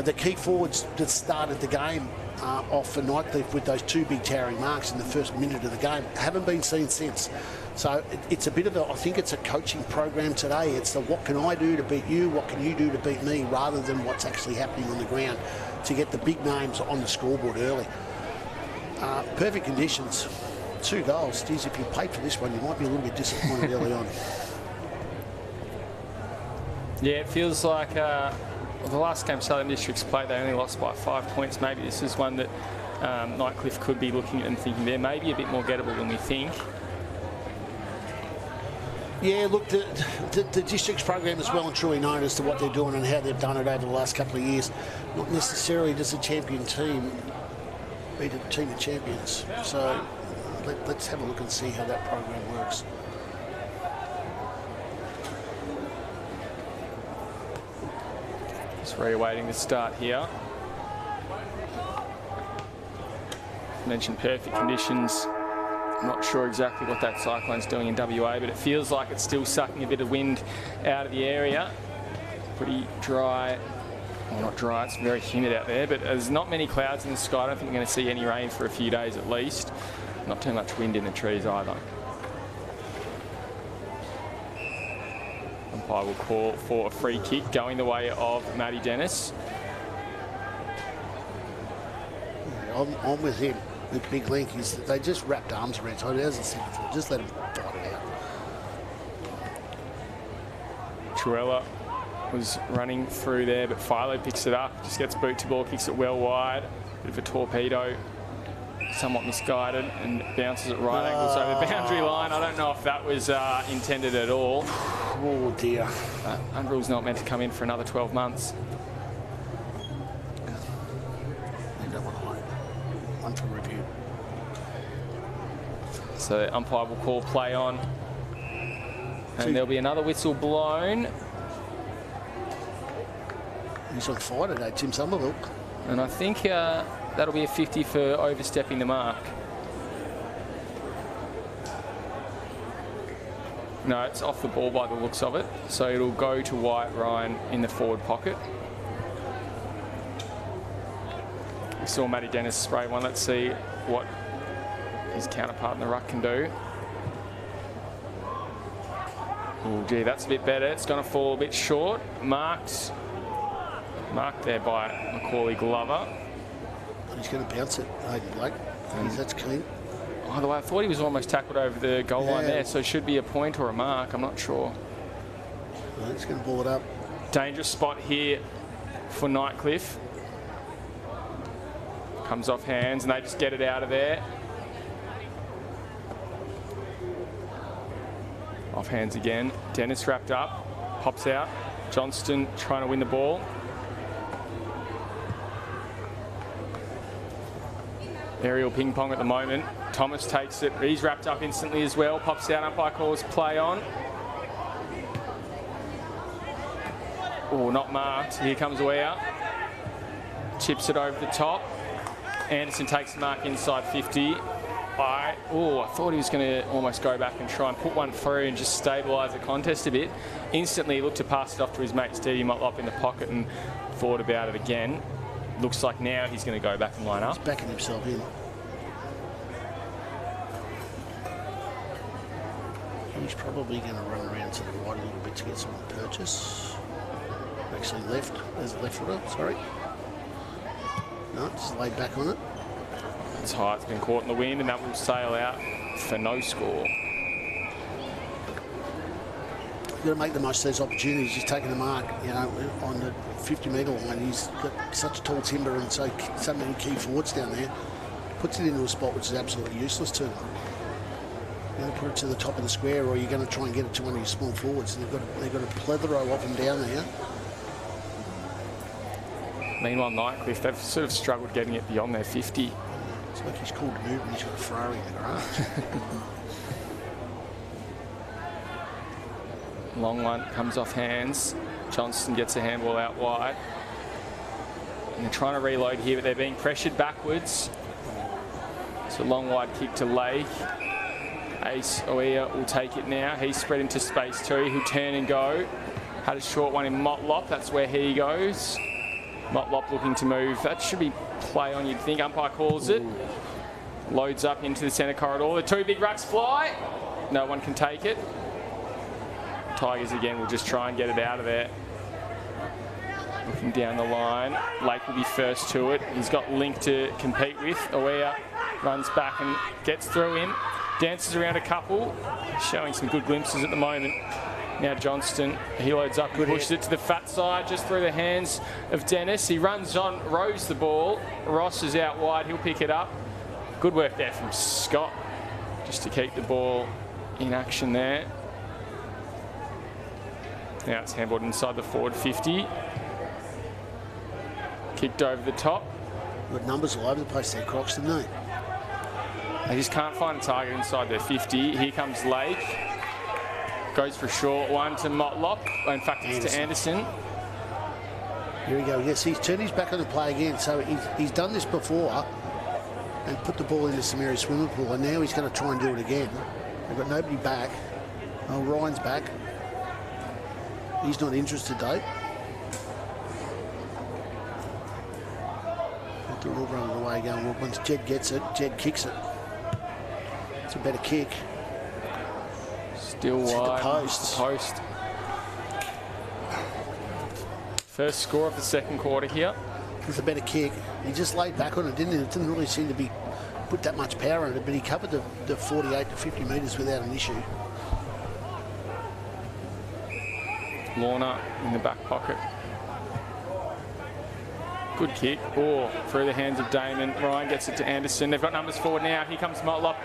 The key forwards that started the game off for Nightcliff with those 2 big towering marks in the first minute of the game haven't been seen since. So it's a bit of I think it's a coaching program today. It's the what can I do to beat you, what can you do to beat me, rather than what's actually happening on the ground to get the big names on the scoreboard early. Perfect conditions, 2 goals. Geez, if you paid for this one, you might be a little bit disappointed early on. Yeah, it feels like the last game Southern Districts played, they only lost by 5 points. Maybe this is one that Nightcliff could be looking at and thinking they're maybe a bit more gettable than we think. Yeah, look, the Districts program is well and truly known as to what they're doing and how they've done it over the last couple of years. Not necessarily does a champion team beat a team of champions. So let's have a look and see how that program works. Just reawaiting the start here. Mentioned perfect conditions. I'm not sure exactly what that cyclone's doing in WA, but it feels like it's still sucking a bit of wind out of the area. Pretty dry. Well, not dry, it's very humid out there, but there's not many clouds in the sky. I don't think we're going to see any rain for a few days at least. Not too much wind in the trees either. Umpire will call for a free kick going the way of Matty Dennis. I'm with him. The big link is that they just wrapped arms around. So as I said before, just let him fight it out. Truella was running through there, but Philo picks it up, just gets boot to ball, kicks it well wide. Bit of a torpedo, somewhat misguided, and bounces at right angles over the boundary line. I don't know if that was intended at all. Oh dear. Unrule's not meant to come in for another 12 months. One for review. So the umpire will call play on. And there'll be another whistle blown. He's on fire today, Tim Somerville. And I think that'll be a 50 for overstepping the mark. No, it's off the ball by the looks of it. So it'll go to Wyatt Ryan in the forward pocket. We saw Matty Dennis spray one. Let's see what his counterpart in the ruck can do. Oh, gee, that's a bit better. It's going to fall a bit short. Marked there by Macaulay Glover. He's going to bounce it, Hayden Blake. That's clean. By the way, I thought he was almost tackled over the goal line there, so it should be a point or a mark. I'm not sure. He's going to ball it up. Dangerous spot here for Nightcliff. Comes off hands and they just get it out of there. Off hands again. Dennis wrapped up. Pops out. Johnston trying to win the ball. Aerial ping pong at the moment. Thomas takes it. He's wrapped up instantly as well. Pops out. Umpire calls play on. Oh, not marked. Here comes Weir. Chips it over the top. Anderson takes the mark inside 50. I thought he was going to almost go back and try and put one through and just stabilise the contest a bit. Instantly he looked to pass it off to his mate Stevie Motlop in the pocket and thought about it again. Looks like now he's going to go back and line up. He's backing himself in. He's probably going to run around to the right a little bit to get someone purchase. Actually left, there's the left footer, sorry. No, just laid back on it. It's high, it's been caught in the wind and that will sail out for no score. You've got to make the most of those opportunities. He's taking a mark, you know, on the 50-metre line. He's got such tall timber and so many key forwards down there. Puts it into a spot which is absolutely useless to him. You're going to put it to the top of the square, or you're going to try and get it to one of your small forwards. They've got a plethora of them down there. Meanwhile, Nightcliff, they've sort of struggled getting it beyond their 50. It's like he's called to move and he's got a Ferrari in the garage. Long one comes off hands. Johnston gets a handball out wide. And they're trying to reload here, but they're being pressured backwards. It's a long wide kick to Lake. Ace Oia will take it now. He's spread into space too. He'll turn and go. Had a short one in Motlop. That's where he goes. Motlop looking to move. That should be play on, you'd think. Umpire calls it. Loads up into the centre corridor. The two big rucks fly. No one can take it. Tigers again will just try and get it out of there. Looking down the line. Lake will be first to it. He's got Link to compete with. Oia runs back and gets through him. Dances around a couple. Showing some good glimpses at the moment. Now Johnston, he loads up and pushes it to the fat side, just through the hands of Dennis. He runs on, rows the ball. Ross is out wide, he'll pick it up. Good work there from Scott, just to keep the ball in action there. Now it's handballed inside the forward 50. Kicked over the top. Got numbers all over the place there, Crocs, didn't they? They just can't find a target inside their 50. Here comes Lake. Goes for a short one to Motlop. In fact, it's to Anderson. Here we go. Yes, he's turned his back on the play again. So he's done this before and put the ball into Samiri swimming pool, and now he's going to try and do it again. They've got nobody back. Oh, Ryan's back. He's not interested, though. They're all running away going, well, once Jed gets it, Jed kicks it. It's a better kick. Still wide. Post. First score of the second quarter here. It's a better kick. He just laid back on it, didn't he? It didn't really seem to be put that much power in it, but he covered the 48 to 50 metres without an issue. Lorna in the back pocket. Good kick. Oh, through the hands of Damon. Ryan gets it to Anderson. They've got numbers forward now. Here comes Motlop.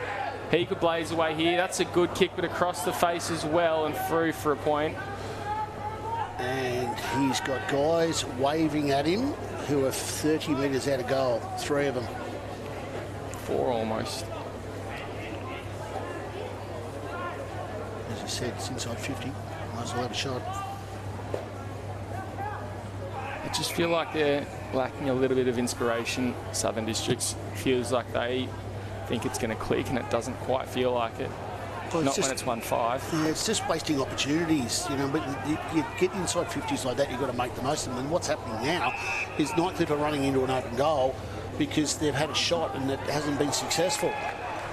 He could blaze away here. That's a good kick, but across the face as well and through for a point. And he's got guys waving at him who are 30 metres out of goal. 3 of them. 4 almost. As I said, it's inside 50. Might as well have a shot. I just feel like they're lacking a little bit of inspiration. Southern Districts feels like they think it's going to click and it doesn't quite feel like it. Well, Not when it's 1-5. Yeah, it's just wasting opportunities, you know. But you get inside 50s like that, you've got to make the most of them. And what's happening now is Nightcliff are running into an open goal because they've had a shot and it hasn't been successful.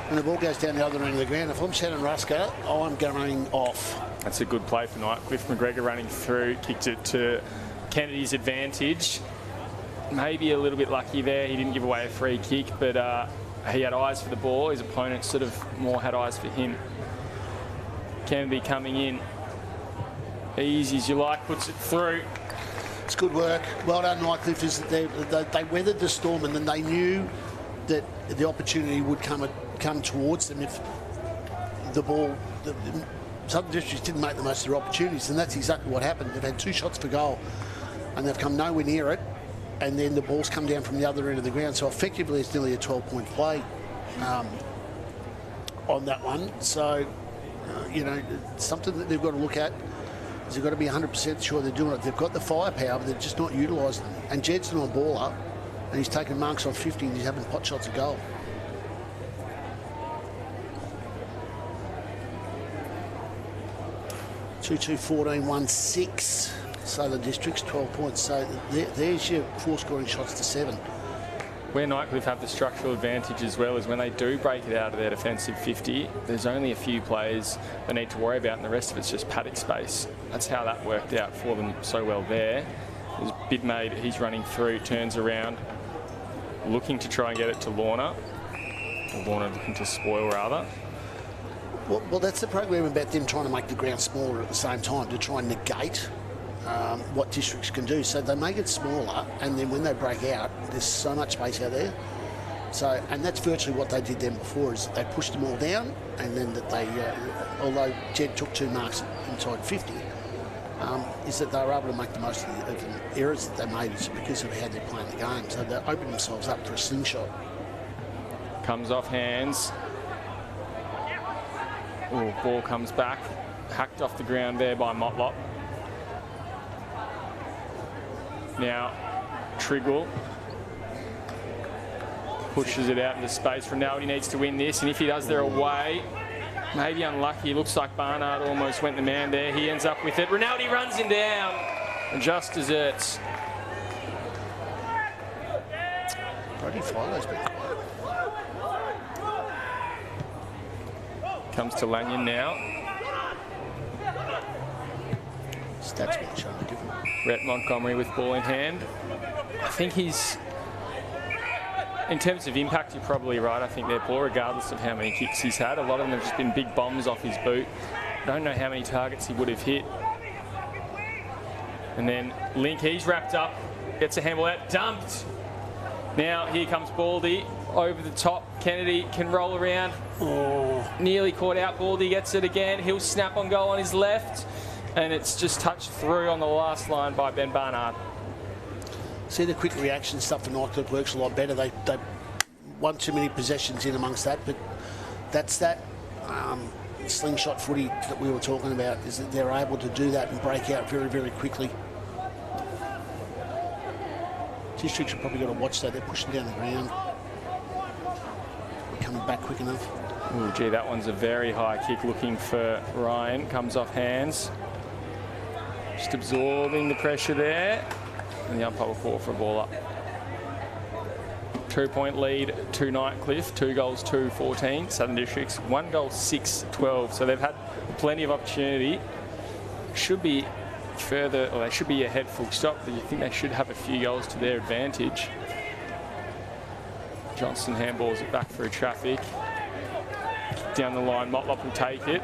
And the ball goes down the other end of the ground. If I'm Shannon Rusker, I'm going off. That's a good play for Nightcliff. McGregor running through, kicked it to Kennedy's advantage. Maybe a little bit lucky there. He didn't give away a free kick, but he had eyes for the ball. His opponent sort of more had eyes for him. Kennedy coming in. Easy as you like, puts it through. It's good work. Well done, Nightcliff. Is that they weathered the storm, and then they knew that the opportunity would come towards them if the ball. Southern Districts didn't make the most of their opportunities, and that's exactly what happened. They've had 2 shots for goal, and they've come nowhere near it, and then the ball's come down from the other end of the ground. So effectively, it's nearly a 12-point play on that one. So, you know, something that they've got to look at is they've got to be 100% sure they're doing it. They've got the firepower, but they're just not utilising it. And Jed's not a baller, and he's taken marks on 50, and he's having pot shots of goal. Two 14-1-6. Southern Districts 12 points. So there's your 4 scoring shots to 7. Where Nightcliff have the structural advantage as well is when they do break it out of their defensive 50, there's only a few players they need to worry about, and the rest of it's just paddock space. That's how that worked out for them so well there. There's Bidmade, he's running through, turns around, looking to try and get it to Lorna. Or Lorna looking to spoil, rather. Well, that's the program about them trying to make the ground smaller at the same time to try and negate what districts can do. So they make it smaller, and then when they break out, there's so much space out there. So, and that's virtually what they did then before, is they pushed them all down, and then that they, although Jed took 2 marks inside 50, is that they were able to make the most of the errors that they made because of how they're playing the game. So they opened themselves up for a slingshot. Comes off hands. Oh, ball comes back. Hacked off the ground there by Motlop. Now, Triggle pushes it out into space. Rinaldi needs to win this, and if he does, they're away. Maybe unlucky. Looks like Barnard almost went the man there. He ends up with it. Rinaldi runs him down and just deserts. Brody Filo's been quiet. Comes to Lanyon now. Stats been shown different. Rhett Montgomery with ball in hand. I think he's, in terms of impact, you're probably right. I think they're poor, regardless of how many kicks he's had. A lot of them have just been big bombs off his boot. I don't know how many targets he would have hit. And then Link, he's wrapped up, gets a handball out, dumped. Now here comes Baldy over the top. Kennedy can roll around. Oh. Nearly caught out. Baldy gets it again. He'll snap on goal on his left. And it's just touched through on the last line by Ben Barnard. See, the quick reaction stuff for Nightcliff works a lot better. They won too many possessions in amongst that, but that's that slingshot footy that we were talking about, is that they're able to do that and break out very, very quickly. Districts have probably got to watch that. They're pushing down the ground. Coming back quick enough. Oh, gee, that one's a very high kick looking for Ryan. Comes off hands. Just absorbing the pressure there. And the umpire will call for a ball up. 2-point lead to Nightcliff. 2 goals, 2-14. Southern Districts, 1 goal, 6-12. So they've had plenty of opportunity. Should be further, or they should be ahead full stop, but you think they should have a few goals to their advantage. Johnson handballs it back through traffic. Down the line, Motlop will take it.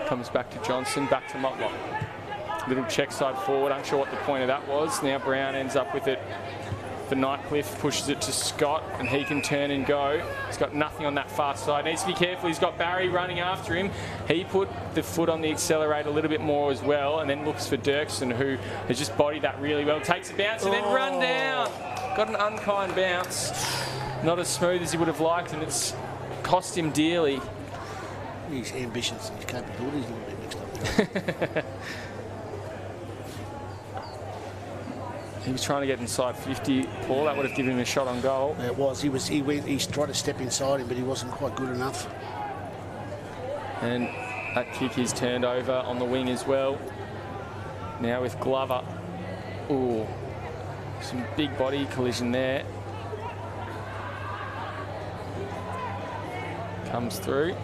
Comes back to Johnson, back to Motlop. Little check side forward, unsure what the point of that was. Now Brown ends up with it for Nightcliff, pushes it to Scott, and he can turn and go. He's got nothing on that far side. Needs to be careful. He's got Barry running after him. He put the foot on the accelerator a little bit more as well, and then looks for Dirksen, who has just bodied that really well. Takes a bounce and then run down. Got an unkind bounce. Not as smooth as he would have liked, and it's cost him dearly. His ambitions and his capabilities a little bit mixed up. He was trying to get inside 50, Paul. That would have given him a shot on goal. Yeah, it was. He tried to step inside him, but he wasn't quite good enough. And that kick is turned over on the wing as well. Now with Glover. Ooh, some big body collision there. Comes through.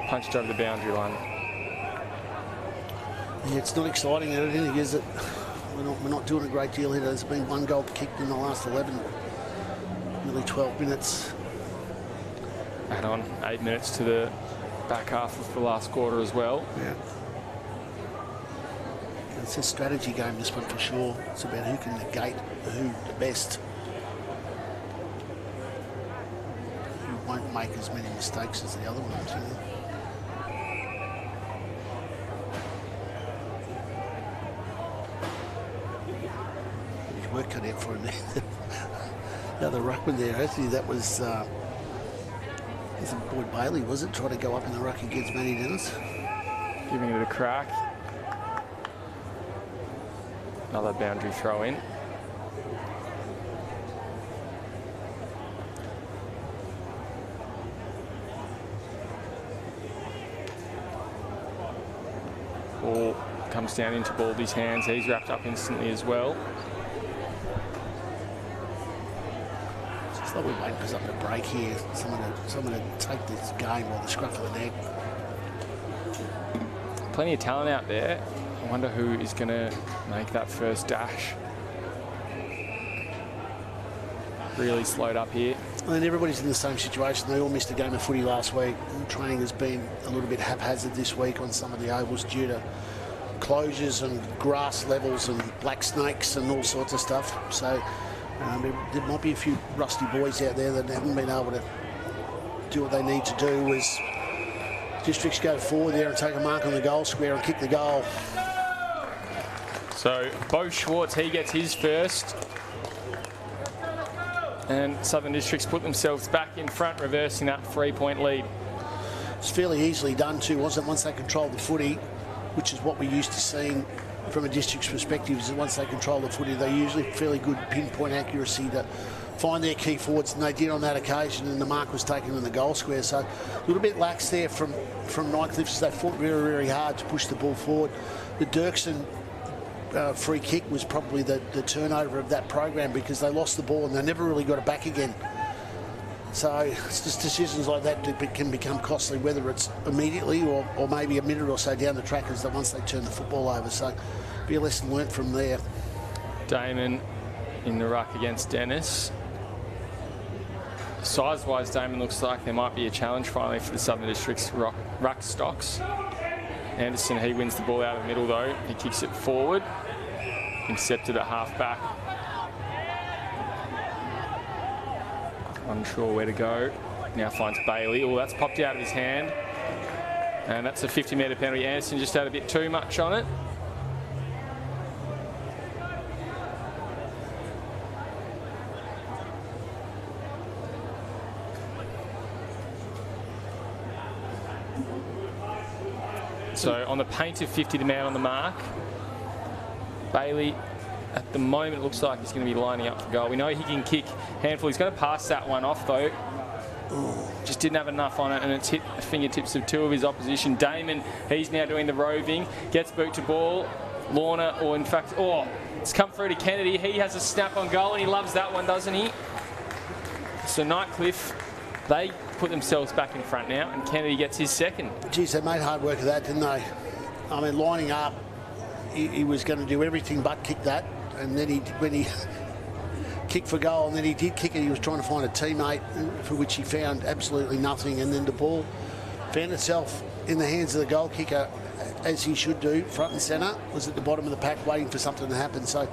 Punched over the boundary line. Yeah, it's not exciting, I don't think, is it? We're not doing a great deal here. There's been 1 goal kicked in the last 11, nearly 12 minutes. Add on 8 minutes to the back half of the last quarter as well. Yeah. It's a strategy game, this one, for sure. It's about who can negate who the best. Who won't make as many mistakes as the other ones, you know. His work cut out for him there. The other ruckman there, actually, that was Boyd Bailey, was it? Trying to go up in the ruck against Matty Dennis. Giving it a crack. Another boundary throw in. Ball comes down into Baldy's hands. He's wrapped up instantly as well. It's like we're waiting for something to break here. Someone to take this game by the scruff of the neck. Plenty of talent out there. I wonder who is going to make that first dash. Really slowed up here. And everybody's in the same situation. They all missed a game of footy last week. Training has been a little bit haphazard this week on some of the ovals due to closures and grass levels and black snakes and all sorts of stuff. So there might be a few rusty boys out there that haven't been able to do what they need to do as districts go forward there and take a mark on the goal square and kick the goal. So Bo Schwartz, he gets his first. And Southern Districts put themselves back in front, reversing that 3-point lead. It's fairly easily done too, wasn't it? Once they controlled the footy, which is what we're used to seeing from a district's perspective, is that once they control the footy, they're usually fairly good pinpoint accuracy to find their key forwards, and they did on that occasion, and the mark was taken in the goal square. So a little bit lax there from Nightcliff, as they fought very, very hard to push the ball forward. The Dirksen free kick was probably the turnover of that program, because they lost the ball and they never really got it back again. So it's just decisions like that that can become costly, whether it's immediately or maybe a minute or so down the track, as that once they turn the football over. So be a lesson learnt from there. Damon in the ruck against Dennis. Size-wise, Damon looks like there might be a challenge finally for the Southern District's ruck stocks. Anderson, he wins the ball out of the middle though. He kicks it forward. Intercepted at half-back. Unsure where to go. Now finds Bailey. Oh, that's popped out of his hand. And that's a 50-metre penalty. Anderson just had a bit too much on it. So on the painted 50, the man on the mark. Bailey, at the moment, looks like he's going to be lining up for goal. We know he can kick handful. He's going to pass that one off, though. Just didn't have enough on it, and it's hit the fingertips of two of his opposition. Damon, he's now doing the roving. Gets boot to ball. Lorna, or in fact, it's come through to Kennedy. He has a snap on goal, and he loves that one, doesn't he? So Nightcliff, they put themselves back in front now, and Kennedy gets his second. Geez, they made hard work of that, didn't they? I mean, lining up, he was going to do everything but kick that, and then when he kicked for goal, and then he did kick it, he was trying to find a teammate, for which he found absolutely nothing, and then the ball found itself in the hands of the goal kicker, as he should do, front and centre, was at the bottom of the pack waiting for something to happen. So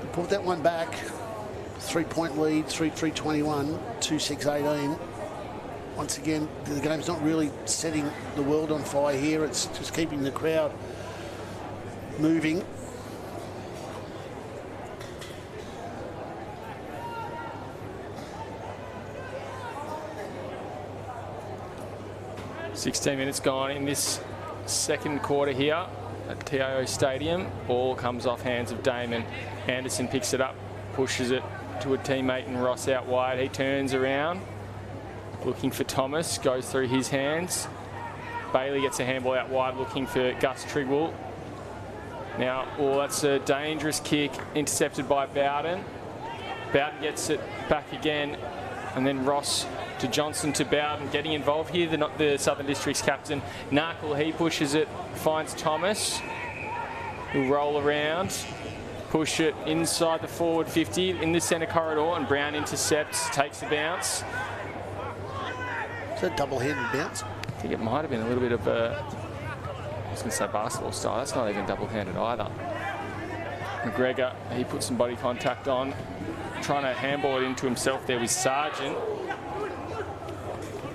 they put that one back. 3-point lead, 3-3-21, 2-6-18. Once again, the game's not really setting the world on fire here. It's just keeping the crowd moving. "16 minutes gone in this second quarter here at TIO Stadium. Ball comes off hands of Damon. Anderson picks it up, pushes it to a teammate, and Ross out wide. He turns around, looking for Thomas, goes through his hands. Bailey gets a handball out wide, looking for Gus Trigwell. Now, that's a dangerous kick, intercepted by Bowden. Bowden gets it back again, and then Ross to Johnson to Bowden, getting involved here. The Southern District's captain, Narkle, he pushes it, finds Thomas. He'll roll around, push it inside the forward 50 in the centre corridor, and Brown intercepts, takes a bounce. Is that double-handed bounce? I think it might have been a little bit of a, I was going to say basketball style. That's not even double-handed either. McGregor, he put some body contact on, trying to handball it into himself there with Sargent.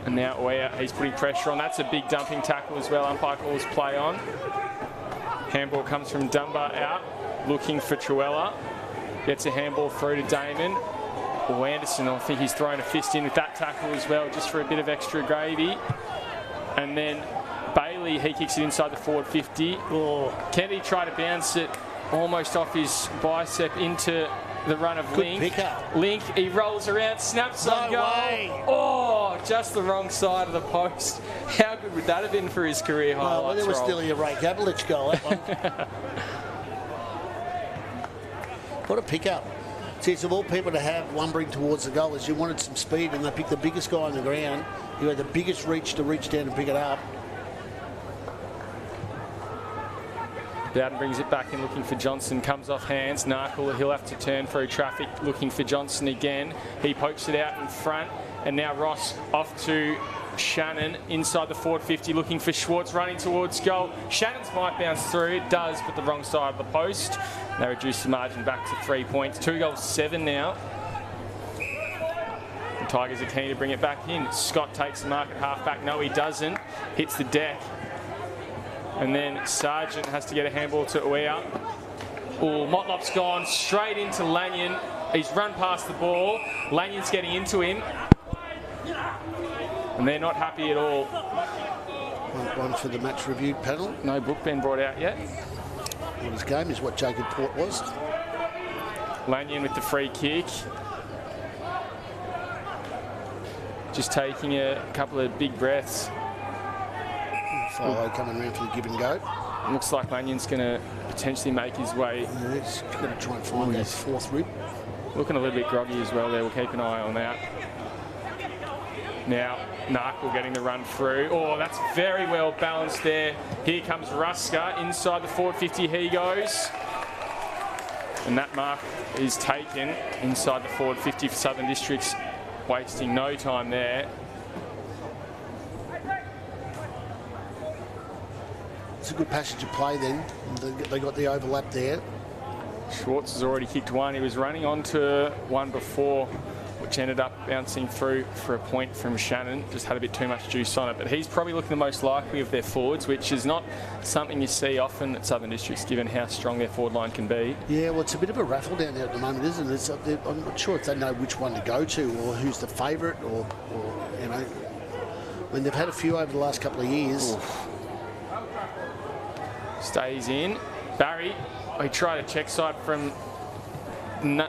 And now he's putting pressure on. That's a big dumping tackle as well. Umpire calls play on. Handball comes from Dunbar out, looking for Truella. Gets a handball through to Damon. Anderson, I think he's thrown a fist in with that tackle as well, just for a bit of extra gravy. And then Bailey, he kicks it inside the forward 50. Kennedy tried to bounce it almost off his bicep into the run of Link. Good pick-up. Link, he rolls around, snaps on goal. Way. Oh, just the wrong side of the post. How good would that have been for his career highlights? Well, there was nearly a Ray Gabelich goal, that one. What a pick-up. See, it's of all people to have lumbering towards the goal is you wanted some speed, and they picked the biggest guy on the ground who had the biggest reach to reach down and pick it up. Bowden brings it back in, looking for Johnson, comes off hands. Narkle, he'll have to turn through traffic, looking for Johnson again. He pokes it out in front, and now Ross off to Shannon inside the forward 50, looking for Schwartz, running towards goal. Shannon's might bounce through, it does, but the wrong side of the post. They reduce the margin back to 3 points. 2 goals, 7 now. The Tigers are keen to bring it back in. Scott takes the mark at half-back. No, he doesn't. Hits the deck. And then Sargent has to get a handball to Uea. Oh, Motlop's gone straight into Lanyon. He's run past the ball. Lanyon's getting into him. And they're not happy at all. One for the match review panel. No book been brought out yet. Well, his game is what Jacob Port was. Lanyon with the free kick. Just taking a couple of big breaths. Follow coming around for the give and go. Looks like Lanyon's going to potentially make his way. Yeah, he's going to try and find that fourth rib. Looking a little bit groggy as well there. We'll keep an eye on that. Now, Narkle getting the run through. Oh, that's very well balanced there. Here comes Ruska inside the forward 50. He goes. And that mark is taken inside the forward 50 for Southern Districts. Wasting no time there. It's a good passage of play then. They got the overlap there. Schwartz has already kicked one. He was running onto one before, which ended up bouncing through for a point from Shannon. Just had a bit too much juice on it. But he's probably looking the most likely of their forwards, which is not something you see often at Southern Districts, given how strong their forward line can be. Yeah, well, it's a bit of a raffle down there at the moment, isn't it? I'm not sure if they know which one to go to or who's the favourite or you know. When they've had a few over the last couple of years. Oof. Stays in. Barry, he tried a check side from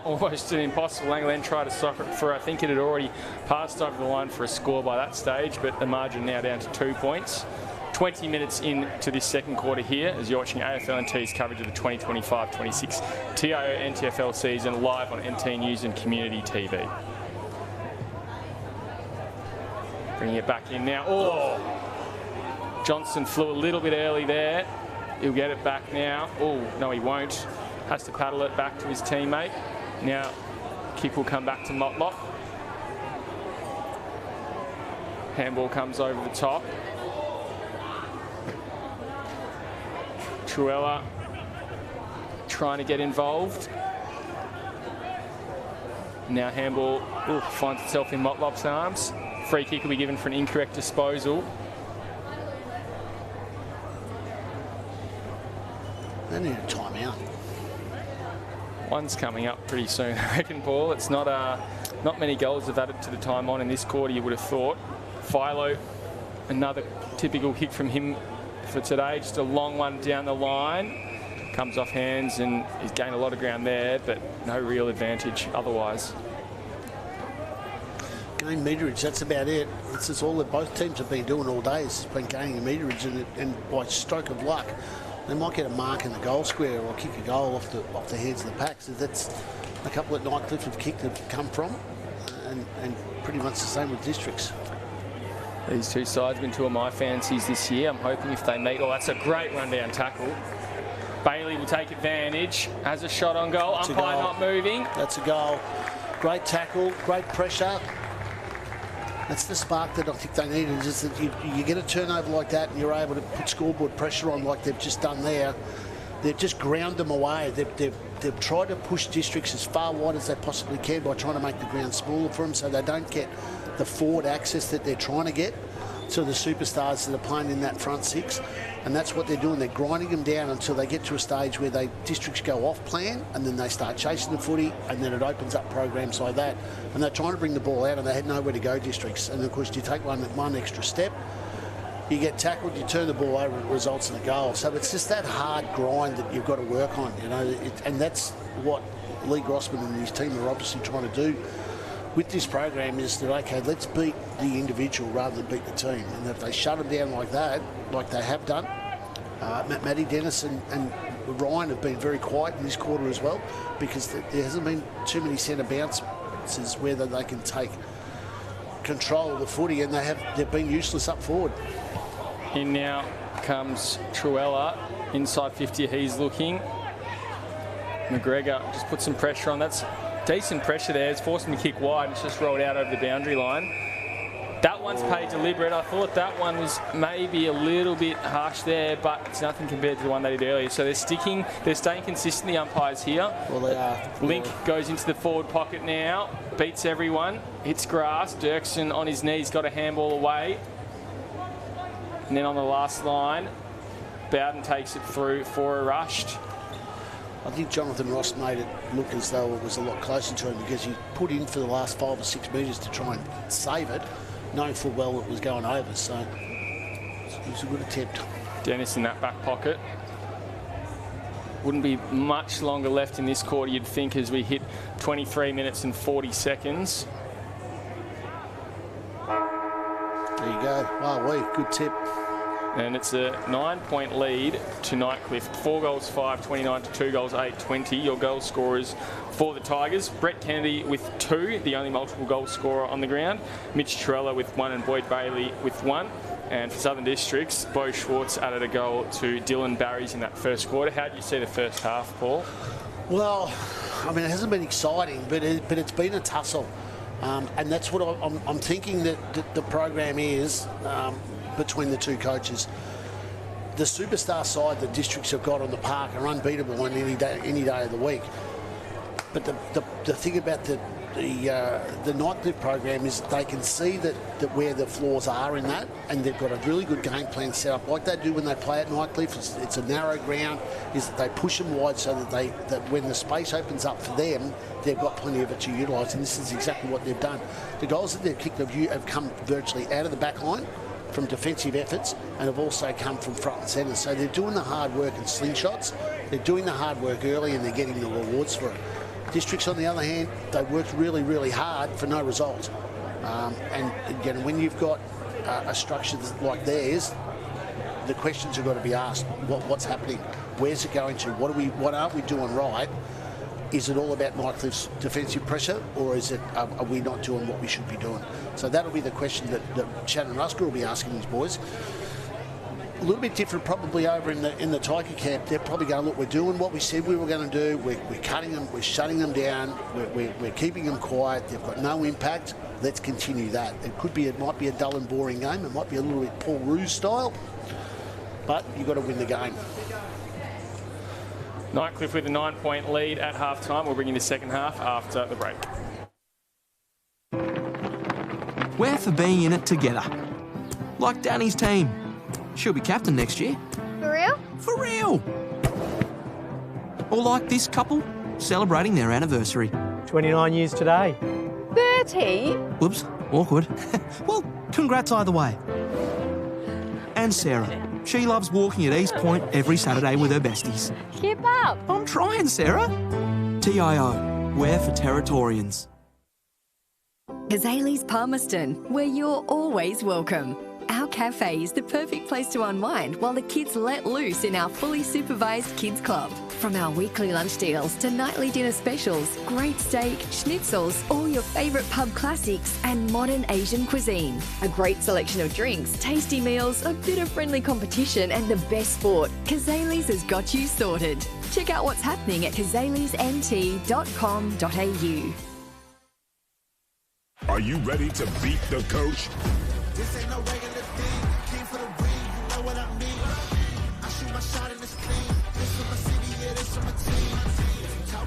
almost an impossible angle, then tried to sock it for, I think it had already passed over the line for a score by that stage, but the margin now down to 2 points. 20 minutes into this second quarter here as you're watching AFL NT's coverage of the 2025-26 TIO NTFL season live on NT News and Community TV. Bringing it back in now. Oh! Johnson flew a little bit early there. He'll get it back now. Oh, no, he won't. Has to paddle it back to his teammate. Now, kick will come back to Motlop. Handball comes over the top. Truella trying to get involved. Now handball finds itself in Motlop's arms. Free kick will be given for an incorrect disposal. They need a timeout. One's coming up pretty soon, I reckon, Paul. It's not many goals have added to the time on in this quarter, you would have thought. Philo, another typical kick from him for today. Just a long one down the line. Comes off hands and he's gained a lot of ground there, but no real advantage otherwise. Gain meterage, that's about it. This is all that both teams have been doing all day. It's been gaining meterage, and by stroke of luck, they might get a mark in the goal square or kick a goal off the heads of the pack. So that's a couple that Nightcliff have kicked have come from, and pretty much the same with Districts. These two sides have been two of my fancies this year. I'm hoping if they meet, that's a great run-down tackle. Bailey will take advantage, has a shot on goal. That's umpire not moving. That's a goal. Great tackle, great pressure. That's the spark that I think they need, is just that you get a turnover like that and you're able to put scoreboard pressure on like they've just done there. They've just ground them away. They've tried to push districts as far wide as they possibly can by trying to make the ground smaller for them so they don't get the forward access that they're trying to get to the superstars that are playing in that front six. And that's what they're doing. They're grinding them down until they get to a stage where districts go off plan and then they start chasing the footy, and then it opens up programs like that. And they're trying to bring the ball out and they had nowhere to go, districts. And of course, you take one extra step, you get tackled, you turn the ball over, it results in a goal. So it's just that hard grind that you've got to work on, you know. And that's what Lee Grossman and his team are obviously trying to do with this program, is that, okay, let's beat the individual rather than beat the team. And if they shut them down like that, like they have done, Matty Dennis and Ryan have been very quiet in this quarter as well, because there hasn't been too many centre bounces where they can take control of the footy, and they've been useless up forward. In now comes Truella, inside 50, he's looking. McGregor just put some pressure on. That's decent pressure there. It's forced him to kick wide. It's just rolled out over the boundary line. That one's paid deliberate. I thought that one was maybe a little bit harsh there, but it's nothing compared to the one they did earlier. So they're staying consistent, the umpires here. Well, they are. Link goes into the forward pocket now, beats everyone, hits grass. Dirksen on his knees, got a handball away. And then on the last line, Bowden takes it through for a rushed. I think Jonathan Ross made it look as though it was a lot closer to him, because he put in for the last 5 or 6 metres to try and save it, knowing full well it was going over. So it was a good attempt. Dennis in that back pocket. Wouldn't be much longer left in this quarter, you'd think, as we hit 23 minutes and 40 seconds. There you go. Wow, good tip. And it's a 9-point lead to Nightcliff. 4 goals 5, 29 to 2 goals 8, 20. Your goal scorers for the Tigers: Brett Kennedy with 2, the only multiple goal scorer on the ground. Mitch Trella with 1 and Boyd Bailey with 1. And for Southern Districts, Bo Schwartz added a goal to Dylan Barry's in that first quarter. How do you see the first half, Paul? Well, I mean, it hasn't been exciting, but it's been a tussle. And that's what I'm thinking that the program is between the two coaches. The superstar side that districts have got on the park are unbeatable on any day of the week. But the thing about the Nightcliff program is they can see that where the flaws are in that, and they've got a really good game plan set up, like they do when they play at Nightcliff. It's a narrow ground, is that they push them wide so that when the space opens up for them, they've got plenty of it to utilise, and this is exactly what they've done. The goals that they've kicked have come virtually out of the back line from defensive efforts, and have also come from front and centre. So they're doing the hard work in slingshots, they're doing the hard work early, and they're getting the rewards for it. Districts, on the other hand, they worked really, really hard for no result. And again, when you've got a structure like theirs, the questions have got to be asked. What's happening? Where's it going to? What aren't we doing right? Is it all about Nightcliff's defensive pressure, or is it are we not doing what we should be doing? So that'll be the question that Shannon Rusker will be asking these boys. A little bit different probably over in the Tiger camp. They're probably going, look, we're doing what we said we were going to do. We're cutting them, we're shutting them down, we're keeping them quiet. They've got no impact. Let's continue that. It might be a dull and boring game. It might be a little bit Paul Roos style, but you've got to win the game. Nightcliff with a 9-point lead at half-time. We'll bring you the second half after the break. We're for being in it together. Like Danny's team. She'll be captain next year. For real? For real! Or like this couple, celebrating their anniversary. 29 years today. 30? Whoops, awkward. Well, congrats either way. And Sarah. She loves walking at East Point every Saturday with her besties. Keep up. I'm trying, Sarah. TIO, we're for Territorians. Kazali's Palmerston, where you're always welcome. Our cafe is the perfect place to unwind while the kids let loose in our fully supervised kids club. From our weekly lunch deals to nightly dinner specials, great steak, schnitzels, all your favourite pub classics and modern Asian cuisine. A great selection of drinks, tasty meals, a bit of friendly competition and the best sport. Kazali's has got you sorted. Check out what's happening at kazalisnt.com.au. Are you ready to beat the coach? This ain't no regular thing. Came for the ring, you know what I mean. I shoot my shot in this clean. This for my city, yeah, this for my team.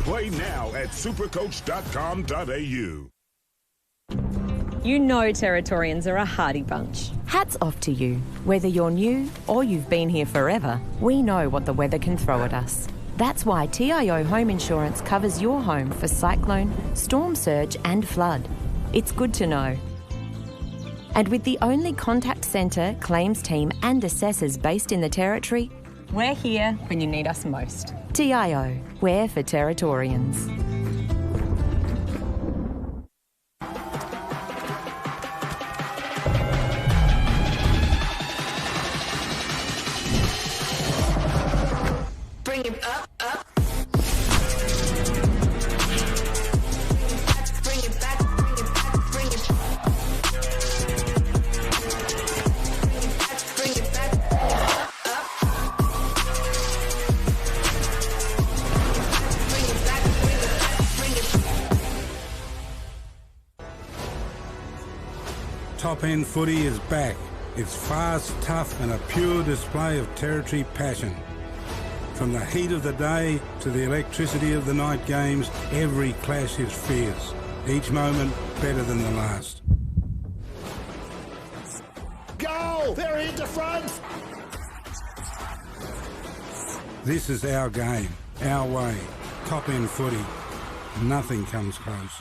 Play now at supercoach.com.au. You know Territorians are a hardy bunch. Hats off to you. Whether you're new or you've been here forever, we know what the weather can throw at us. That's why TIO Home Insurance covers your home for cyclone, storm surge and flood. It's good to know. And with the only contact centre, claims team and assessors based in the Territory, we're here when you need us most. TIO, we're for Territorians. Bring it up, up. Bring it back, bring it back, bring it back. Bring it back, up, up. Bring it back, bring it back, bring it back. Top End Footy is back. It's fast, tough and a pure display of Territory passion. From the heat of the day to the electricity of the night games, every clash is fierce. Each moment better than the last. Goal! They're into front! This is our game, our way. Top End Footy. Nothing comes close.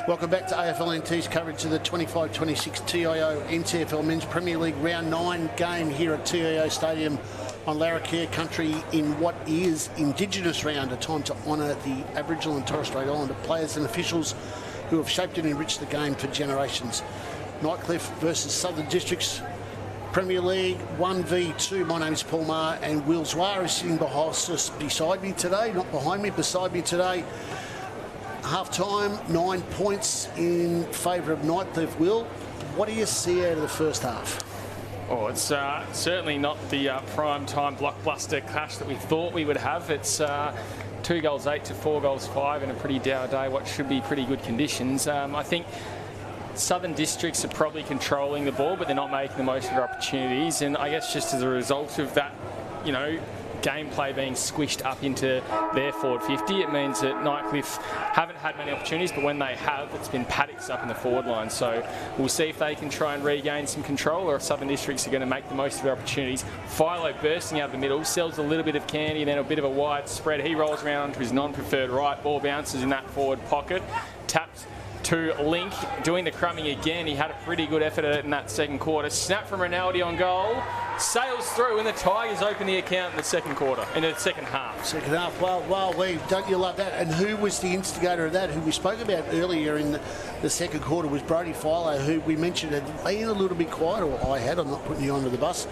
Welcome back to AFLNT's coverage of the 25-26 TIO NTFL Men's Premier League Round 9 game here at TIO Stadium on Larrakia country in what is Indigenous Round, a time to honour the Aboriginal and Torres Strait Islander players and officials who have shaped and enriched the game for generations. Nightcliff versus Southern Districts Premier League 1v2. My name is Paul Maher and Will Zwar is sitting beside me today, not behind me, beside me today. Half time, 9 points in favour of Nightcliff. Will, what do you see out of the first half? Oh, it's certainly not the prime time blockbuster clash that we thought we would have. It's 2 goals 8 to 4 goals 5 in a pretty dour day, what should be pretty good conditions. I think Southern Districts are probably controlling the ball, but they're not making the most of their opportunities. And I guess just as a result of that, you know, gameplay being squished up into their forward 50, it means that Nightcliff haven't had many opportunities, but when they have, it's been paddocks up in the forward line. So we'll see if they can try and regain some control, or if Southern Districts are going to make the most of their opportunities. Philo bursting out of the middle, sells a little bit of candy, and then a bit of a wide spread. He rolls around onto his non-preferred right, ball bounces in that forward pocket, tapped to Link, doing the crumbing again. He had a pretty good effort at it in that second quarter. Snap from Rinaldi on goal, sails through, and the Tigers open the account in the second quarter, in the second half. Second half, well, don't you love that? And who was the instigator of that, who we spoke about earlier in the second quarter, was Brody Philo, who we mentioned had been a little bit quiet, or I had, I'm not putting you onto the bus,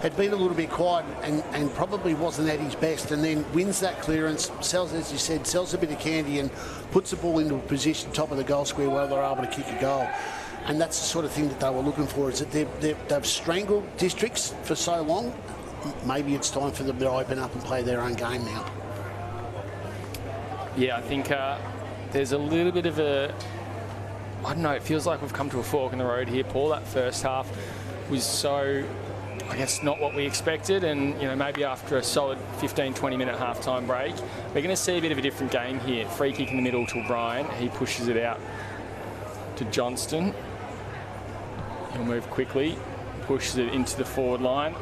had been a little bit quiet and probably wasn't at his best, and then wins that clearance, sells, as you said, sells a bit of candy and puts the ball into a position top of the goal square where they're able to kick a goal. And that's the sort of thing that they were looking for, is that they've strangled Districts for so long. Maybe it's time for them to open up and play their own game now. Yeah, I think there's a little bit of a, I don't know, it feels like we've come to a fork in the road here, Paul. That first half was so, I guess, not what we expected, and you know, maybe after a solid 15-20 minute half-time break, we're going to see a bit of a different game here. Free kick in the middle to O'Brien. He pushes it out to Johnston. He'll move quickly, pushes it into the forward line.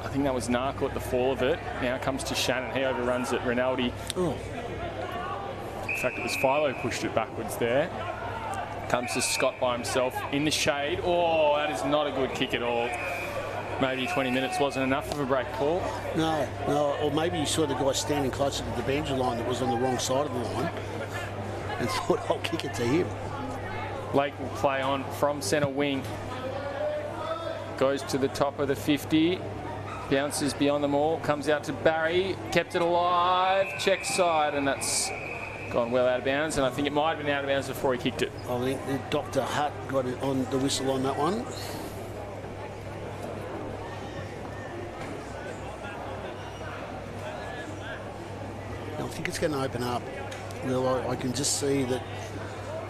I think that was Narkle at the fall of it. Now it comes to Shannon. He overruns it. Rinaldi. Oh. In fact, it was Philo pushed it backwards there. Comes to Scott by himself in the shade. Oh, that is not a good kick at all. Maybe 20 minutes wasn't enough of a break, Paul. No, or maybe you saw the guy standing closer to the boundary line that was on the wrong side of the line and thought, I'll kick it to him. Lake will play on from centre wing. Goes to the top of the 50. Bounces beyond them all. Comes out to Barry. Kept it alive. Check side, and that's gone well out of bounds. And I think it might have been out of bounds before he kicked it. I think Dr. Hutt got it on the whistle on that one. I think it's going to open up. Well, I can just see that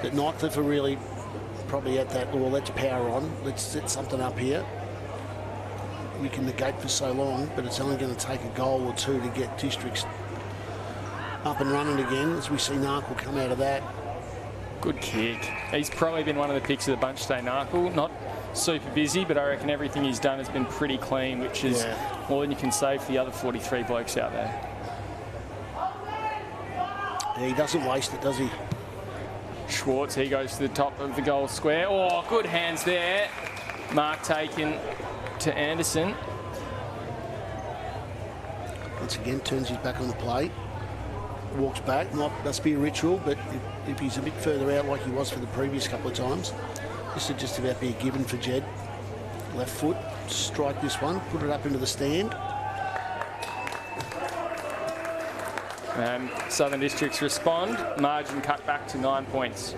Nightcliff are really probably at that, well, let's power on. Let's set something up here. We can negate for so long, but it's only going to take a goal or two to get Districts up and running again, as we see Narkle come out of that. Good kick. He's probably been one of the picks of the bunch today, Narkle. Not super busy, but I reckon everything he's done has been pretty clean, which is more than you can say for the other 43 blokes out there. Yeah, he doesn't waste it, does he? Schwartz, he goes to the top of the goal square. Oh, good hands there. Mark taken to Anderson. Once again, turns his back on the play. Walks back. Must be a ritual, but if he's a bit further out like he was for the previous couple of times, this would just about be a given for Jed. Left foot, strike this one, put it up into the stand. And Southern Districts respond. Margin cut back to 9 points.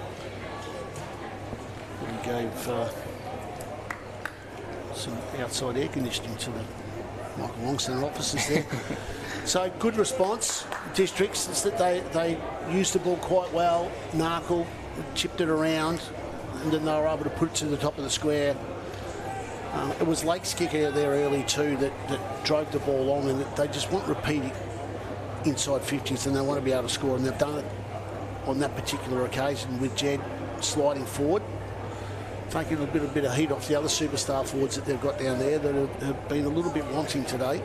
He gave some outside air conditioning to the Michael Longstone officers there. So good response, Districts, is that they used the ball quite well. Narkle chipped it around, and then they were able to put it to the top of the square. It was Lake's kick out there early too that drove the ball on, and they just want repeating inside 50s, and they want to be able to score, and they've done it on that particular occasion with Jed sliding forward, taking a bit of heat off the other superstar forwards that they've got down there that have been a little bit wanting today,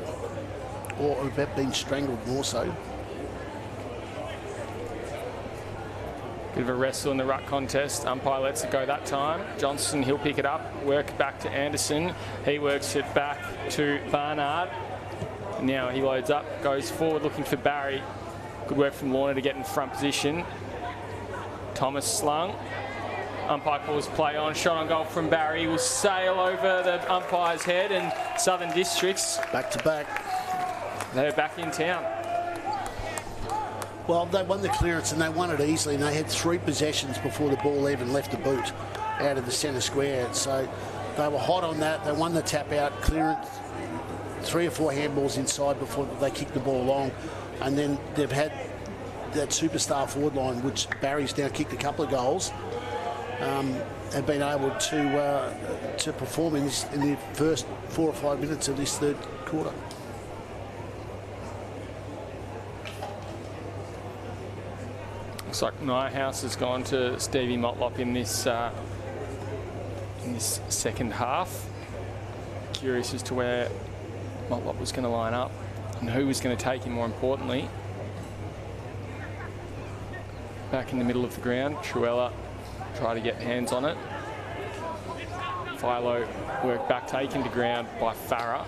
or have been strangled more so. Bit of a wrestle in the ruck contest. Umpire lets it go that time. Johnston, he'll pick it up. Work back to Anderson. He works it back to Barnard. Now he loads up, goes forward looking for Barry. Good work from Lorna to get in front position. Thomas slung. Umpire calls play on. Shot on goal from Barry. Will sail over the umpire's head, and Southern Districts back to back. They're back in town. Well, they won the clearance and they won it easily, and they had 3 possessions before the ball even left the boot out of the centre square. So they were hot on that. They won the tap out clearance, 3 or 4 handballs inside before they kicked the ball long, and then they've had that superstar forward line, which Barry's now kicked a couple of goals. Have been able to perform in the first 4 or 5 minutes of this third quarter. Looks like Nyhouse has gone to Stevie Motlop in this second half. Curious as to where Motlop was going to line up and who was going to take him, more importantly. Back in the middle of the ground, Truella try to get hands on it. Philo worked back, taken to ground by Farah.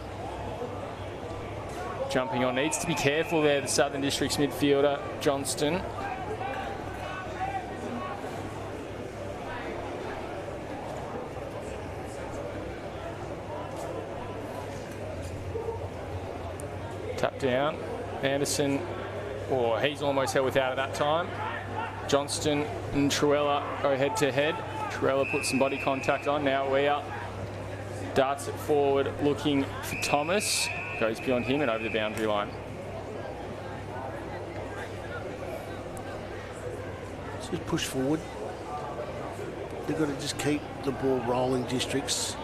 Jumping on, needs to be careful there, the Southern Districts midfielder, Johnston. Tap down, Anderson, he's almost held without at that time. Johnston and Truella go head to head. Truella puts some body contact on. Now Weir darts it forward, looking for Thomas. Goes beyond him and over the boundary line. Just push forward. They've got to just keep the ball rolling, Districts,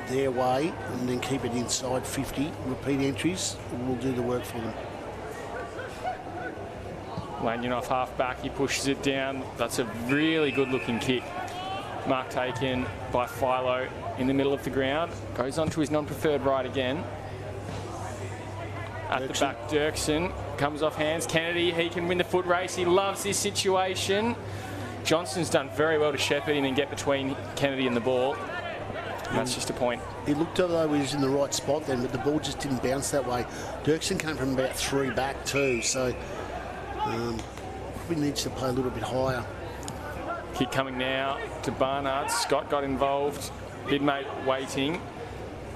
their way, and then keep it inside 50. Repeat entries will do the work for them. Lanyon off half back, he pushes it down. That's a really good looking kick. Mark taken by Philo in the middle of the ground. Goes on to his non-preferred right again. At the back, Dirksen comes off hands. Kennedy, he can win the foot race. He loves this situation. Johnston's done very well to shepherd him and get between Kennedy and the ball. And that's just a point. He looked as though he was in the right spot then, but the ball just didn't bounce that way. Dirksen came from about 3 back too, so probably needs to play a little bit higher. Kick coming now to Barnard. Scott got involved. Bidmate waiting.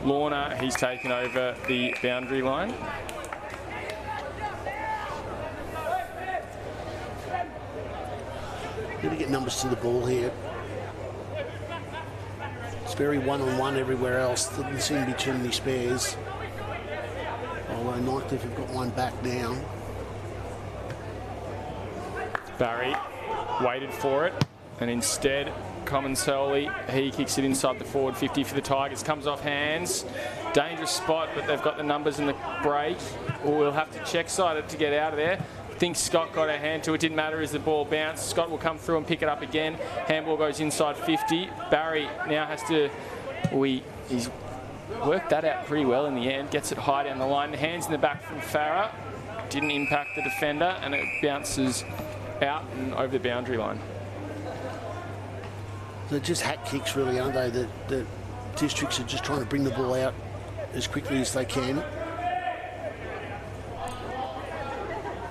Lorna, he's taken over the boundary line. Got to get numbers to the ball here. It's very one-on-one everywhere else. Doesn't seem to be too many spares. Although Nightcliff have got one back now. Barry waited for it, and instead, Common Solely, he kicks it inside the forward 50 for the Tigers. Comes off hands. Dangerous spot, but they've got the numbers in the break. Or we'll have to check side it to get out of there. I think Scott got a hand to it. Didn't matter as the ball bounced. Scott will come through and pick it up again. Handball goes inside 50. Barry now has to... He's worked that out pretty well in the end. Gets it high down the line. Hands in the back from Farah. Didn't impact the defender, and it bounces out and over the boundary line. They're just hat kicks really, aren't they? The Districts are just trying to bring the ball out as quickly as they can.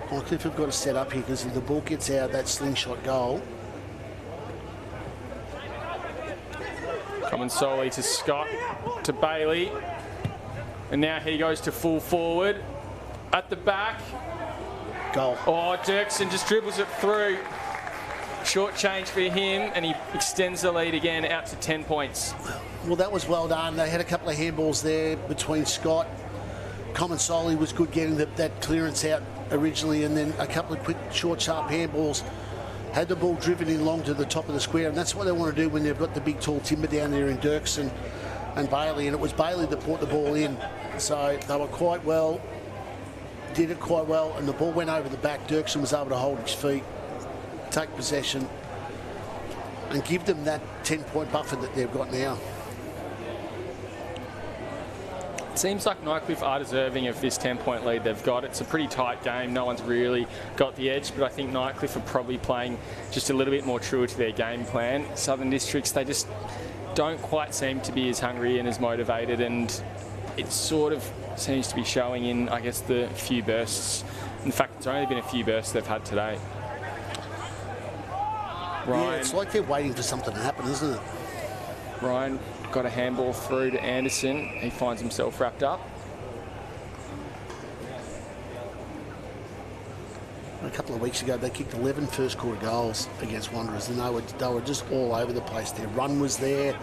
Nightcliff have got to set up here, because if the ball gets out, that slingshot goal. Common solely to Scott, to Bailey. And now he goes to full forward. At the back. Goal. Oh, Dirksen just dribbles it through. Short change for him, and he extends the lead again out to 10 points. Well, that was well done. They had a couple of handballs there between Scott. Common solely was good getting that clearance out originally, and then a couple of quick, short, sharp handballs. Had the ball driven in long to the top of the square, and that's what they want to do when they've got the big, tall timber down there in Dirksen and Bailey, and it was Bailey that brought the ball in. So they were quite well, did it quite well, and the ball went over the back. Dirksen was able to hold his feet, take possession, and give them that 10-point buffer that they've got now. It seems like Nightcliff are deserving of this 10-point lead they've got. It's a pretty tight game. No one's really got the edge, but I think Nightcliff are probably playing just a little bit more true to their game plan. Southern Districts, they just don't quite seem to be as hungry and as motivated, and it sort of seems to be showing in, I guess, the few bursts. In fact, it's only been a few bursts they've had today. Ryan, yeah, it's like they're waiting for something to happen, isn't it? Ryan got a handball through to Anderson. He finds himself wrapped up. A couple of weeks ago, they kicked 11 first-quarter goals against Wanderers, and they were just all over the place. Their run was there.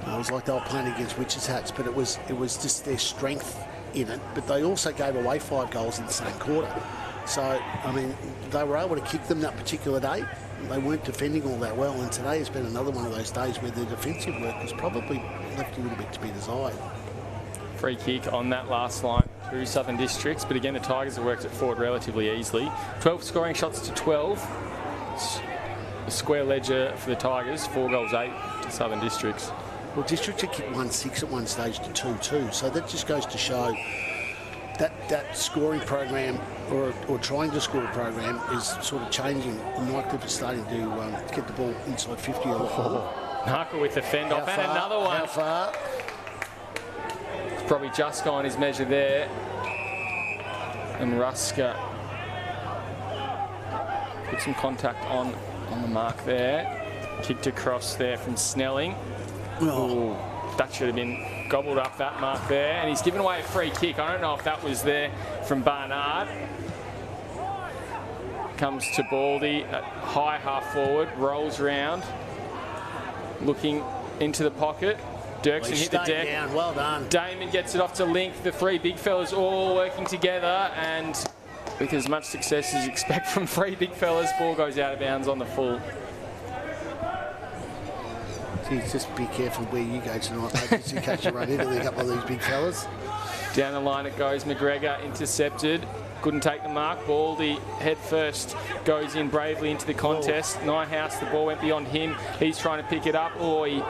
It was like they were playing against witches' hats, but it was just their strength in it. But they also gave away 5 goals in the same quarter. So, I mean, they were able to kick them that particular day. They weren't defending all that well, and today has been another one of those days where their defensive work has probably left a little bit to be desired. Free kick on that last line through Southern Districts, but again the Tigers have worked it forward relatively easily. 12 scoring shots to 12. It's a square ledger for the Tigers, 4 goals 8 to Southern Districts. Well, Districts had kicked 1-6 at one stage to 2-2, so that just goes to show that scoring program or trying to score program is sort of changing. Nightcliff is starting to get the ball inside 50 or more. Narka with the fend off and another one. How far? It's probably just gone his measure there. And Ruska put some contact on the mark there. Kicked across there from Snelling. Ooh, that should have been gobbled up, that mark there, and he's given away a free kick. I don't know if that was there from Barnard. Comes to Baldy, high half forward, rolls round, looking into the pocket. Dirksen hit the deck. Down. Well done. Damon gets it off to Link. The 3 big fellas all working together, and with as much success as you expect from 3 big fellas, ball goes out of bounds on the full. Geez, just be careful where you go tonight, mate, just in case you run into a couple of these big fellas. Down the line it goes. McGregor intercepted. Couldn't take the mark. Baldy head first goes in bravely into the contest. Nyhouse, the ball went beyond him. He's trying to pick it up. Oh, he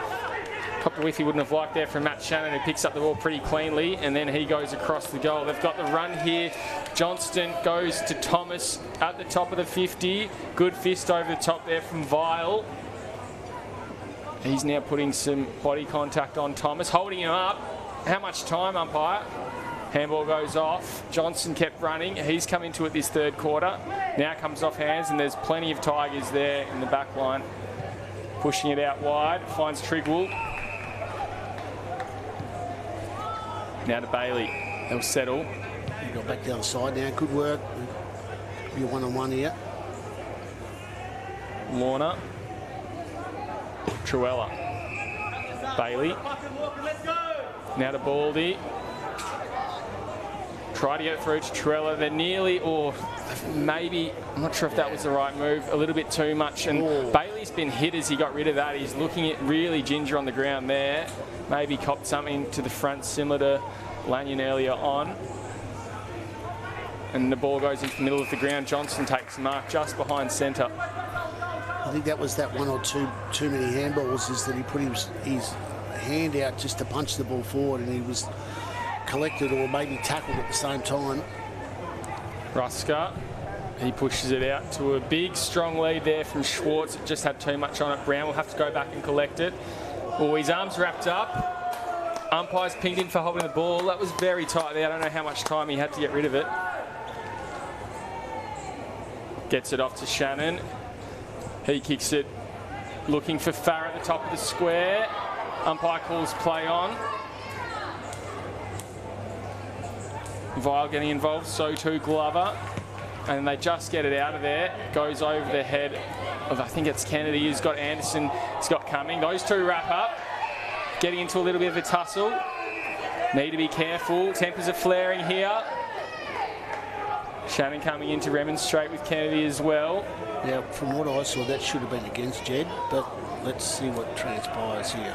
copped a whiff he wouldn't have liked there from Matt Shannon, who picks up the ball pretty cleanly, and then he goes across the goal. They've got the run here. Johnston goes to Thomas at the top of the 50. Good fist over the top there from Vile. He's now putting some body contact on Thomas, holding him up. How much time, umpire? Handball goes off. Johnson kept running. He's come into it this 3rd quarter. Now comes off hands, and there's plenty of Tigers there in the back line. Pushing it out wide. Finds Trigwell. Now to Bailey. They'll settle. You got back down the side now. Good work. You're one-on-one here. Lorna. Truella. Bailey. Now to Baldy. Try to get through to Truella. They're nearly, or maybe, I'm not sure if that was the right move, a little bit too much. And Bailey's been hit as he got rid of that. He's looking at really ginger on the ground there. Maybe copped something to the front similar to Lanyon earlier on. And the ball goes into the middle of the ground. Johnson takes the mark just behind centre. I think that was that one or two too many handballs, is that he put his hand out just to punch the ball forward, and he was collected or maybe tackled at the same time. Ruska, he pushes it out to a big, strong lead there from Schwartz. It just had too much on it. Brown will have to go back and collect it. Oh, his arm's wrapped up. Umpire's pinged him for holding the ball. That was very tight there. I don't know how much time he had to get rid of it. Gets it off to Shannon. He kicks it, looking for Farr at the top of the square. Umpire calls play on. Vile getting involved, so too Glover. And they just get it out of there. Goes over the head of, I think it's Kennedy, who's got Anderson, he's got coming. Those two wrap up. Getting into a little bit of a tussle. Need to be careful. Tempers are flaring here. Shannon coming in to remonstrate with Kennedy as well. Yeah, from what I saw, that should have been against Jed, but let's see what transpires here.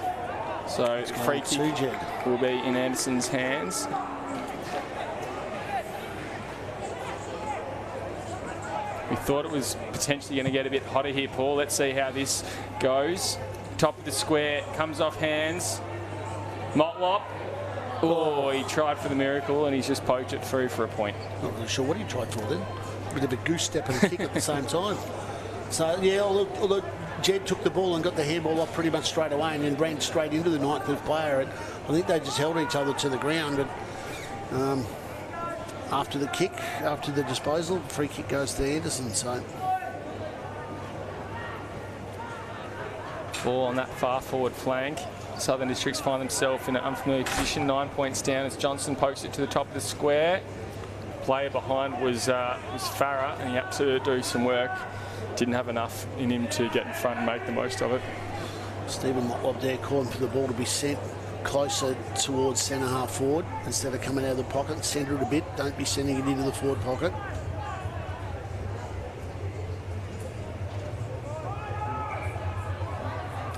So free kick will be in Anderson's hands. We thought it was potentially going to get a bit hotter here, Paul. Let's see how this goes. Top of the square, comes off hands. Motlop Oh, he tried for the miracle and he's just poked it through for a point. Not really sure what he tried for then. A bit of a goose step and a kick at the same time. So, yeah, look, Jed took the ball and got the handball off pretty much straight away and then ran straight into the Nightcliff player. And I think they just held each other to the ground. But after the kick, after the disposal, free kick goes to Anderson. So ball on that far forward flank. Southern Districts find themselves in an unfamiliar position, 9 points down as Johnson pokes it to the top of the square. Player behind was Farah, and he had to do some work. Didn't have enough in him to get in front and make the most of it. Stephen Motlop there calling for the ball to be sent closer towards centre half forward instead of coming out of the pocket. Centre it a bit. Don't be sending it into the forward pocket.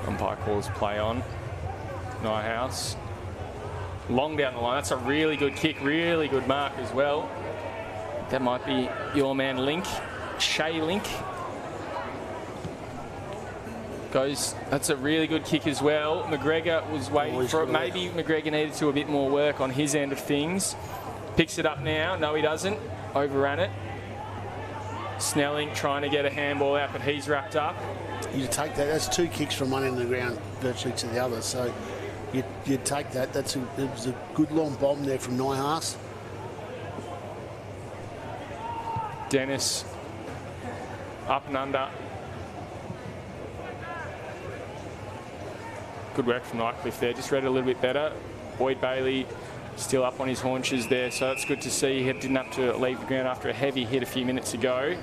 Umpire calls play on. Nyhouse. Long down the line. That's a really good kick. Really good mark as well. That might be your man Link. Shay Link. Goes. That's a really good kick as well. McGregor was waiting for it. Maybe McGregor needed to do a bit more work on his end of things. Picks it up now. No, he doesn't. Overran it. Snelling trying to get a handball out, but he's wrapped up. You take that. That's two kicks from one end of the ground virtually to the other. So you take that. It was a good long bomb there from Nyhouse. Dennis up and under. Good work from Nightcliff there. Just read it a little bit better. Boyd Bailey still up on his haunches there, so that's good to see. He didn't have to leave the ground after a heavy hit a few minutes ago.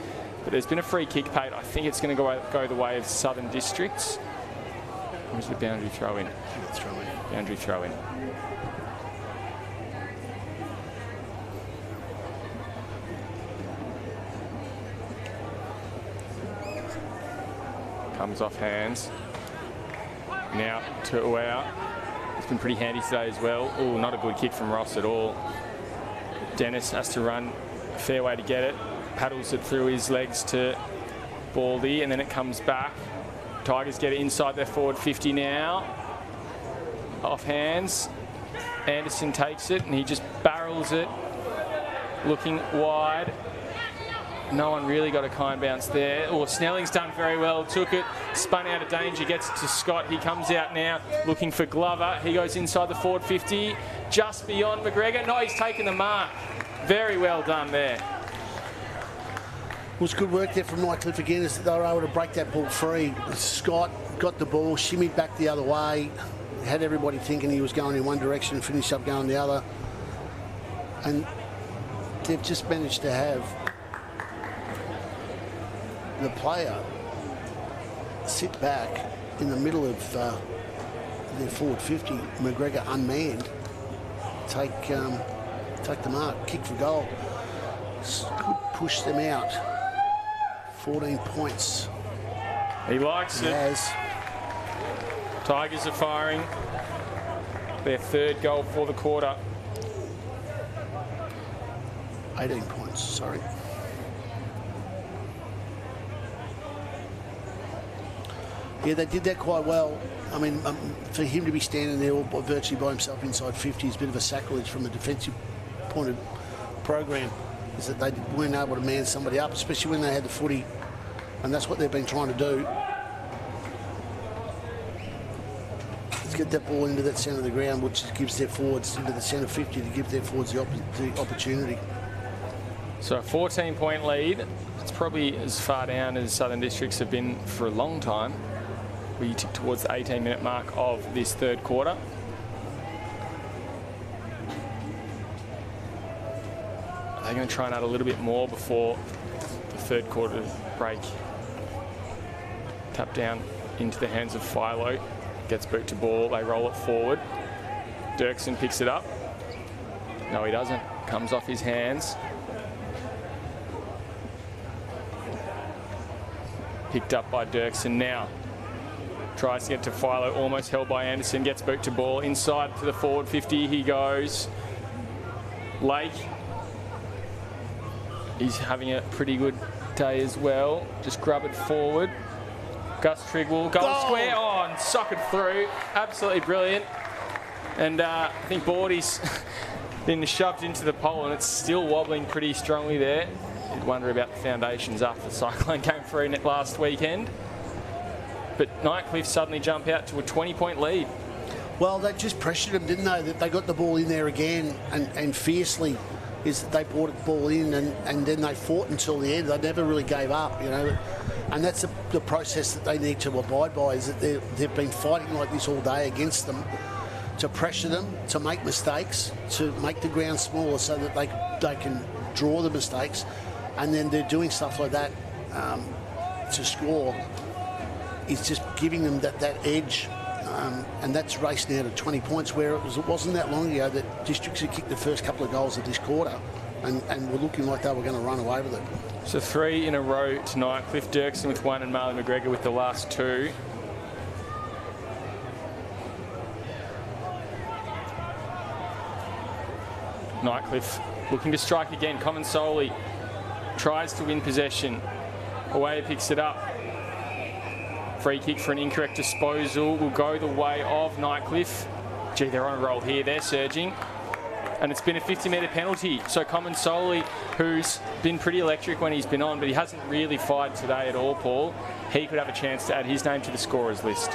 But there's been a free kick paid. I think it's going to go the way of Southern Districts. Where's the boundary throw in? Boundary throw in. Comes off hands. Now to Uau. It's been pretty handy today as well. Oh, not a good kick from Ross at all. Dennis has to run a fair way to get it. Paddles it through his legs to Baldy, and then it comes back. Tigers get it inside their forward 50 now. Off hands. Anderson takes it, and he just barrels it. Looking wide. No one really got a kind bounce there. Oh, Snelling's done very well. Took it, spun out of danger, gets it to Scott. He comes out now looking for Glover. He goes inside the forward 50, just beyond McGregor. No, he's taken the mark. Very well done there. It was good work there from Nightcliff again, as they were able to break that ball free. Scott got the ball, shimmied back the other way, had everybody thinking he was going in one direction and finished up going the other. And they've just managed to have the player sit back in the middle of their forward 50, McGregor unmanned, take the mark, kick for goal. Could push them out. 14 points. He likes it. Has. Tigers are firing their third goal for the quarter. 18 points, sorry. Yeah, they did that quite well. I mean, for him to be standing there all virtually by himself inside 50 is a bit of a sacrilege from a defensive point of program, is that they weren't able to man somebody up, especially when they had the footy, and that's what they've been trying to do. Let's get that ball into that centre of the ground, which gives their forwards into the centre 50 to give their forwards the opportunity. So a 14-point lead. It's probably as far down as Southern Districts have been for a long time. We tick towards the 18-minute mark of this third quarter. They're going to try and add a little bit more before the third quarter break. Tap down into the hands of Philo. Gets boot to ball. They roll it forward. Dirksen picks it up. No, he doesn't. Comes off his hands. Picked up by Dirksen now. Tries to get to Philo, almost held by Anderson. Gets boot to ball. Inside to the forward 50 he goes. Lake. He's having a pretty good day as well. Just grub it forward. Gus Trigwell, goal square on, sock it through. Absolutely brilliant. And I think Bordy's been shoved into the pole and it's still wobbling pretty strongly there. You'd wonder about the foundations after the cyclone came through last weekend. But Nightcliff suddenly jump out to a 20-point lead. Well, they just pressured them, didn't they? That they got the ball in there again and fiercely. Is that they brought the ball in and then they fought until the end. They never really gave up, you know. And that's the process that they need to abide by, is that they've been fighting like this all day against them, to pressure them, to make mistakes, to make the ground smaller so that they can draw the mistakes. And then they're doing stuff like that to score. Is just giving them that edge. And that's raced now to 20 points, where it wasn't that long ago that Districts had kicked the first couple of goals of this quarter and were looking like they were going to run away with it. So 3 in a row tonight. Cliff Dirksen with 1 and Marley McGregor with the last 2. Nightcliff looking to strike again. Common Solely tries to win possession. Away picks it up. Free kick for an incorrect disposal will go the way of Nightcliff. Gee, they're on a roll here. They're surging. And it's been a 50-metre penalty. So Common Solely, who's been pretty electric when he's been on, but he hasn't really fired today at all, Paul. He could have a chance to add his name to the scorers list.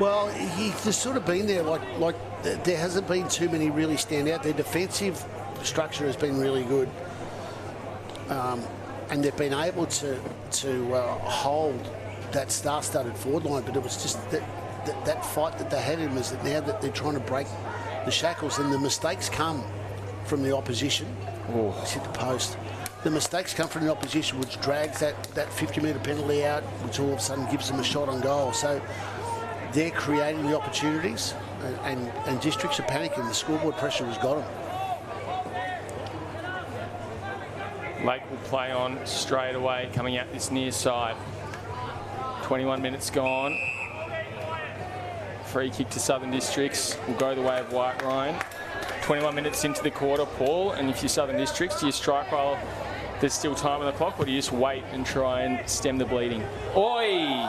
Well, he's just sort of been there. Like there hasn't been too many really stand out. Their defensive structure has been really good. And they've been able to hold that star-studded forward line, but it was just that fight that they had in was that now that they're trying to break the shackles, and the mistakes come from the opposition. It's hit the post. The mistakes come from the opposition, which drags that 50-metre penalty out, which all of a sudden gives them a shot on goal. So they're creating the opportunities, and Districts are panicking. The scoreboard pressure has got them. Lake will play on straight away, coming out this near side. 21 minutes gone. Free kick to Southern Districts will go the way of White Ryan. 21 minutes into the quarter, Paul, and if you're Southern Districts, do you strike while there's still time on the clock, or do you just wait and try and stem the bleeding? Oi!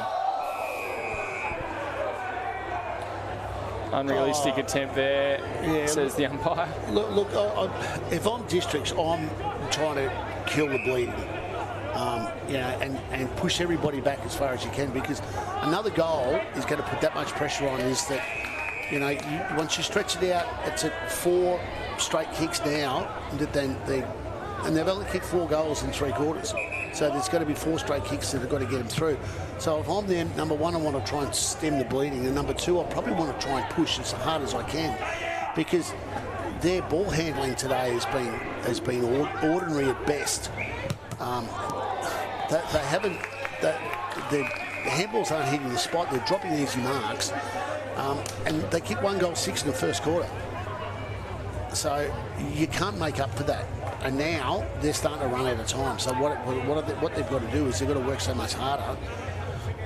Unrealistic attempt there, says the umpire. Look, if I'm Districts, I'm trying to kill the bleeding. You know, and push everybody back as far as you can, because another goal is going to put that much pressure on. Is that, you know, once you stretch it out, it's at 4 straight kicks now, and they've only kicked 4 goals in 3 quarters. So there's got to be 4 straight kicks that have got to get them through. So if I'm them, number 1, I want to try and stem the bleeding, and number 2, I probably want to try and push as hard as I can, because their ball handling today has been ordinary at best. They haven't. Their handballs aren't hitting the spot. They're dropping easy marks, and they kicked 1 goal 6 in the first quarter. So you can't make up for that. And now they're starting to run out of time. So what they've got to do is they've got to work so much harder.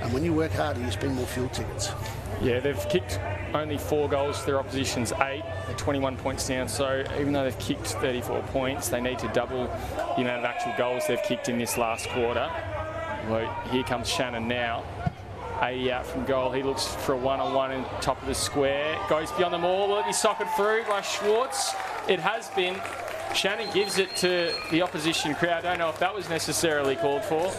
And when you work harder, you spend more fuel tickets. Yeah, they've kicked only 4 goals to their opposition's 8. They're 21 points down. So even though they've kicked 34 points, they need to double the amount of actual goals they've kicked in this last quarter. Well, here comes Shannon now. 80 out from goal. He looks for a one-on-one in top of the square. Goes beyond the maul. Will it be socketed through by Schwartz? It has been. Shannon gives it to the opposition crowd. I don't know if that was necessarily called for.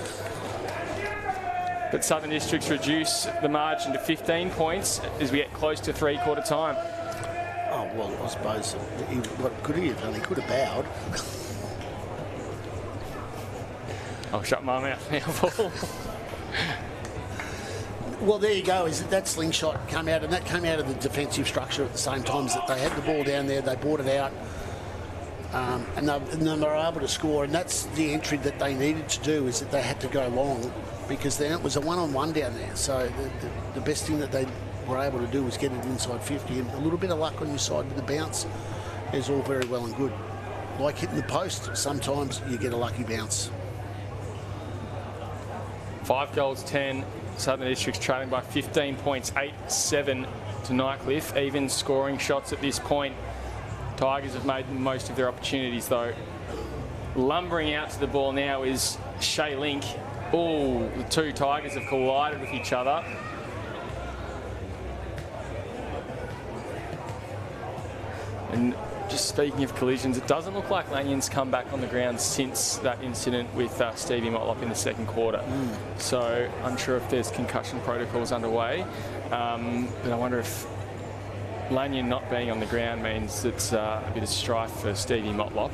But Southern Districts reduce the margin to 15 points as we get close to 3-quarter time. Oh, well, I suppose what could he have done? He could have bowed. I'll shut my mouth now, Paul. Well, there you go. Is that slingshot come out, and that came out of the defensive structure at the same time as that they had the ball down there, they brought it out, and they were able to score. And that's the entry that they needed to do, is that they had to go long, because then it was a one-on-one down there. So the best thing that they were able to do was get it inside 50, and a little bit of luck on your side with the bounce is all very well and good. Like hitting the post, sometimes you get a lucky bounce. 5 goals, 10. Southern Districts trailing by 15 points, 8-7 to Nightcliff. Even scoring shots at this point. Tigers have made most of their opportunities, though. Lumbering out to the ball now is Shay Link. Oh, the 2 Tigers have collided with each other. And just speaking of collisions, it doesn't look like Lanyon's come back on the ground since that incident with Stevie Motlop in the second quarter. So unsure if there's concussion protocols underway. But I wonder if Lanyon not being on the ground means it's a bit of strife for Stevie Motlop.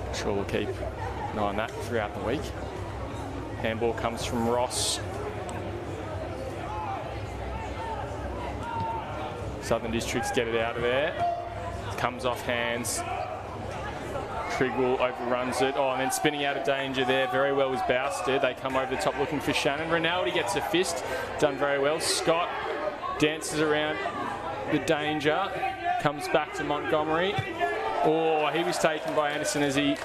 I'm sure we'll keep an eye on that throughout the week. Handball comes from Ross. Southern Districts get it out of there. Comes off hands. Trigwell overruns it. Oh, and then spinning out of danger there. Very well was Bousted. They come over the top looking for Shannon. Rinaldi gets a fist. Done very well. Scott dances around the danger. Comes back to Montgomery. Oh, he was taken by Anderson as he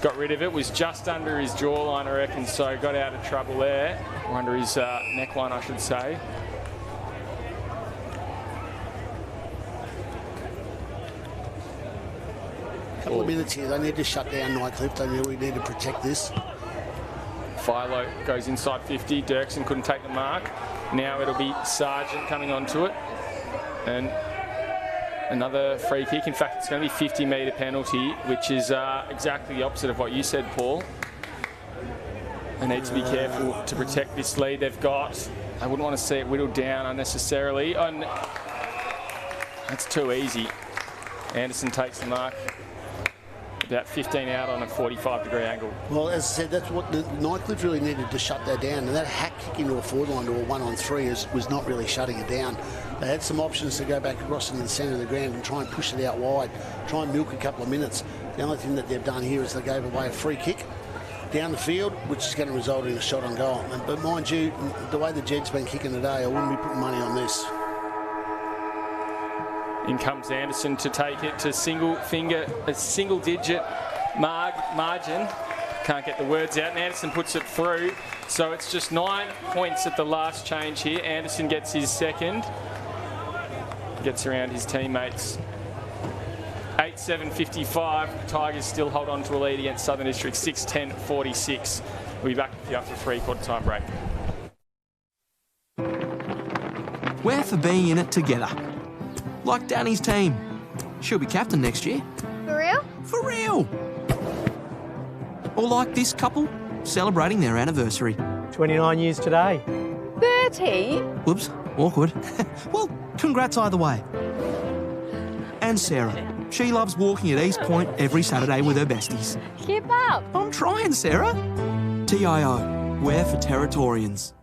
got rid of it. Was just under his jawline, I reckon, so got out of trouble there. Or under his neckline, I should say. Couple of minutes here. They need to shut down Nightcliff. They really need to protect this. Philo goes inside 50. Dirksen couldn't take the mark. Now it'll be Sargent coming onto it. And another free kick. In fact, it's going to be 50-metre penalty, which is exactly the opposite of what you said, Paul. They need to be careful to protect this lead they've got. I wouldn't want to see it whittled down unnecessarily. And that's too easy. Anderson takes the mark. About 15 out on a 45-degree angle. Well, as I said, that's what the Nightcliff really needed to shut that down. And that hack kick into a forward line to a 1-on-3 was not really shutting it down. They had some options to go back across into the centre of the ground and try and push it out wide, try and milk a couple of minutes. The only thing that they've done here is they gave away a free kick down the field, which is going to result in a shot on goal. But mind you, the way the Jed's been kicking today, I wouldn't be putting money on this. In comes Anderson to take it to a single-digit margin. Can't get the words out, and Anderson puts it through. So it's just 9 points at the last change here. Anderson gets his second. Gets around his teammates. 8-7-55. Tigers still hold on to a lead against Southern District. 6-10-46. We'll be back with you after 3-quarter time break. We're for being in it together. Like Danny's team. She'll be captain next year. For real? For real! Or like this couple, celebrating their anniversary. 29 years today. 30? Whoops, awkward. Well, congrats either way. And Sarah. She loves walking at East Point every Saturday with her besties. Keep up. I'm trying, Sarah. TIO, we're for Territorians.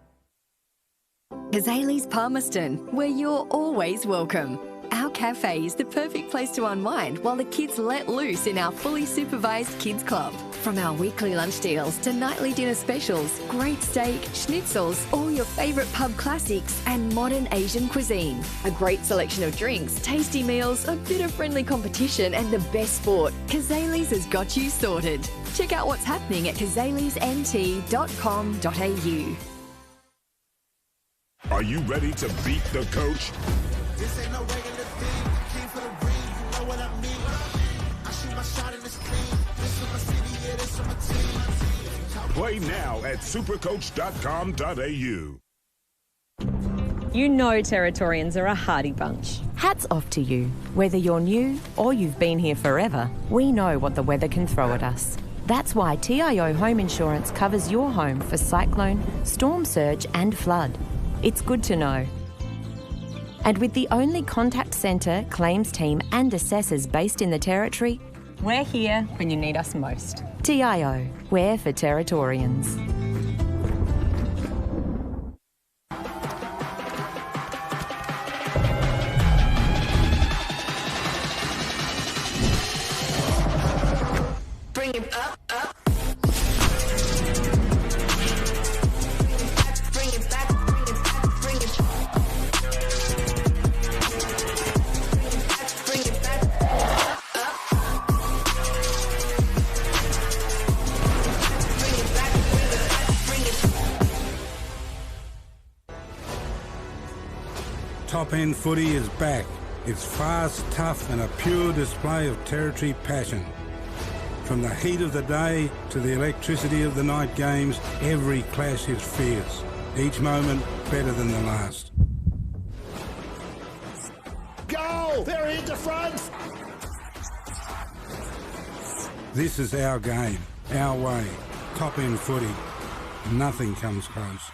Kazali's Palmerston, where you're always welcome. Our cafe is the perfect place to unwind while the kids let loose in our fully supervised kids club. From our weekly lunch deals to nightly dinner specials, great steak, schnitzels, all your favourite pub classics and modern Asian cuisine. A great selection of drinks, tasty meals, a bit of friendly competition and the best sport. Kazali's has got you sorted. Check out what's happening at kazalisnt.com.au. Are you ready to beat the coach? This ain't no regular thing. Came for the ring, you know what I mean. I shoot my shot in this clean. This is my city, yeah, this is my team. Play now at supercoach.com.au. You know Territorians are a hardy bunch. Hats off to you. Whether you're new or you've been here forever, we know what the weather can throw at us. That's why TIO Home Insurance covers your home for cyclone, storm surge and flood. It's good to know. And with the only contact centre, claims team and assessors based in the Territory, we're here when you need us most. TIO, we're for Territorians. Bring it up, up. Bring it back, bring it back, bring it back. Bring it back, up, up. Bring it back, bring it back, bring it back. Top End footy is back. It's fast, tough and a pure display of Territory passion. From the heat of the day to the electricity of the night games, every clash is fierce. Each moment better than the last. Goal! They're in the front! This is our game, our way. Top-end footy. Nothing comes close.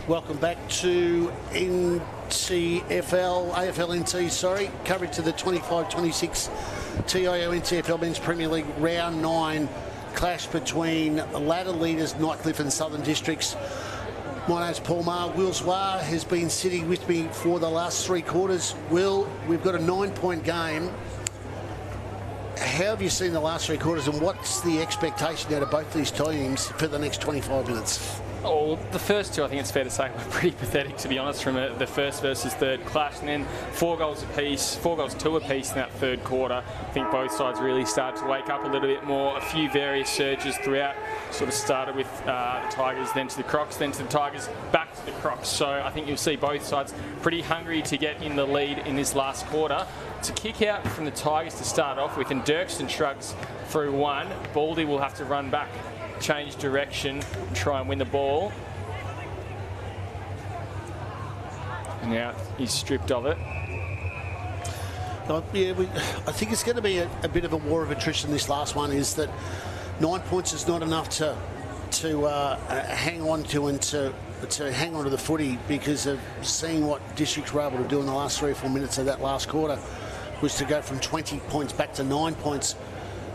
Welcome back to NTFL, AFL-NT, sorry. Coverage to the 25-26 TIO NTFL Men's Premier League Round 9 clash between ladder leaders Nightcliff and Southern Districts. My name's Paul Maher. Will Zwar has been sitting with me for the last 3 quarters. Will, we've got a 9-point game. How have you seen the last 3 quarters, and what's the expectation out of both these teams for the next 25 minutes? Oh, the first 2, I think it's fair to say, were pretty pathetic, to be honest, from the first versus third clash. And then 4 goals apiece, 4 goals 2 apiece in that third quarter. I think both sides really started to wake up a little bit more. A few various surges throughout. Sort of started with the Tigers, then to the Crocs, then to the Tigers, back to the Crocs. So I think you'll see both sides pretty hungry to get in the lead in this last quarter. It's a kick out from the Tigers to start off with, and Dirksen shrugs through one. Baldy will have to run back, change direction, and try and win the ball. And now he's stripped of it. Yeah, I think it's going to be a bit of a war of attrition. This last one is that 9 points is not enough to hang on to and to hang on to the footy, because of seeing what Districts were able to do in the last 3 or 4 minutes of that last quarter was to go from 20 points back to 9 points.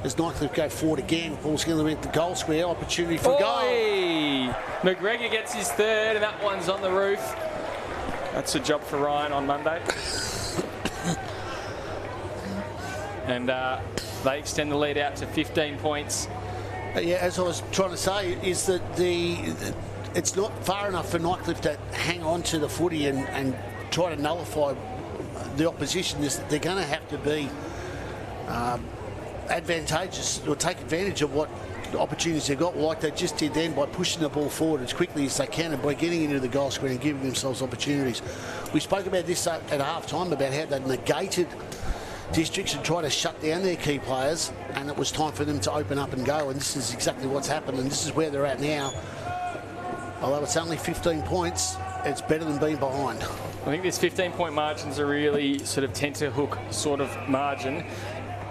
As Nightcliff go forward again, ball's going to be at the goal square, opportunity for a goal. McGregor gets his third, and that one's on the roof. That's a job for Ryan on Monday. And They extend the lead out to 15 points. Yeah, as I was trying to say, is that it's not far enough for Nightcliff to hang on to the footy and try to nullify the opposition. They're going to have to be advantageous or take advantage of what opportunities they've got, like they just did then by pushing the ball forward as quickly as they can and by getting into the goal square and giving themselves opportunities. We spoke about this at half-time about how they negated districts and tried to shut down their key players, and it was time for them to open up and go, and this is exactly what's happened, and this is where they're at now. Although it's only 15 points, it's better than being behind. I think this 15-point margin's a really sort of tenterhook sort of margin.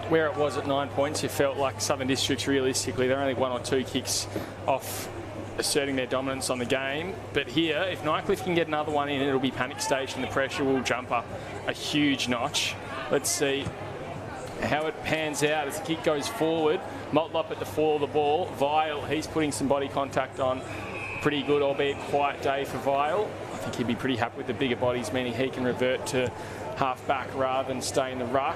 Where it was at 9 points, you felt like Southern Districts, realistically, they're only 1 or 2 kicks off asserting their dominance on the game. But here, if Nightcliff can get another one in, it'll be panic station. The pressure will jump up a huge notch. Let's see how it pans out as the kick goes forward. Motlop at the fall of the ball. Vile, he's putting some body contact on. Pretty good, albeit quiet day for Vile. I think he'd be pretty happy with the bigger bodies, meaning he can revert to half-back rather than stay in the ruck.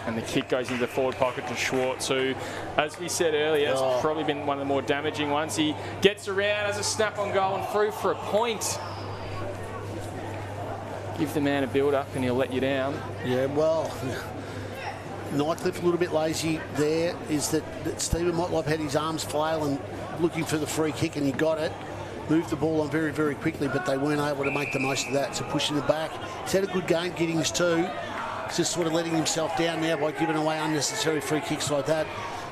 And the kick goes into the forward pocket to Schwartz, who, as we said earlier, has probably been one of the more damaging ones. He gets around, has a snap on goal and through for a point. Give the man a build-up and he'll let you down. Yeah, well, Nightcliff a little bit lazy there, is that Stephen Motlop had his arms flail and looking for the free kick, and he got it. Moved the ball on very, very quickly, but they weren't able to make the most of that, so pushing it back. He's had a good game getting his two. He's just sort of letting himself down now by giving away unnecessary free kicks like that.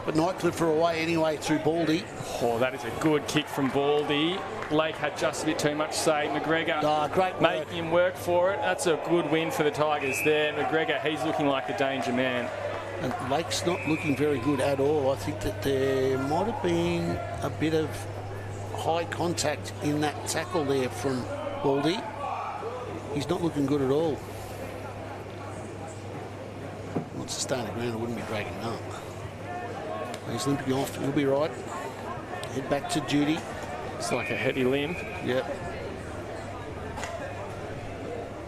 But Nightcliff are away anyway through Baldy. Oh, that is a good kick from Baldy. Lake had just a bit too much say. McGregor great making him work for it. That's a good win for the Tigers there. McGregor, he's looking like the danger man. And Lake's not looking very good at all. I think that there might have been a bit of high contact in that tackle there from Baldy. He's not looking good at all. Wants to stay on the ground, I wouldn't be dragging him up. He's limping off, he'll be right. Head back to duty. It's like a heavy limp. Yep.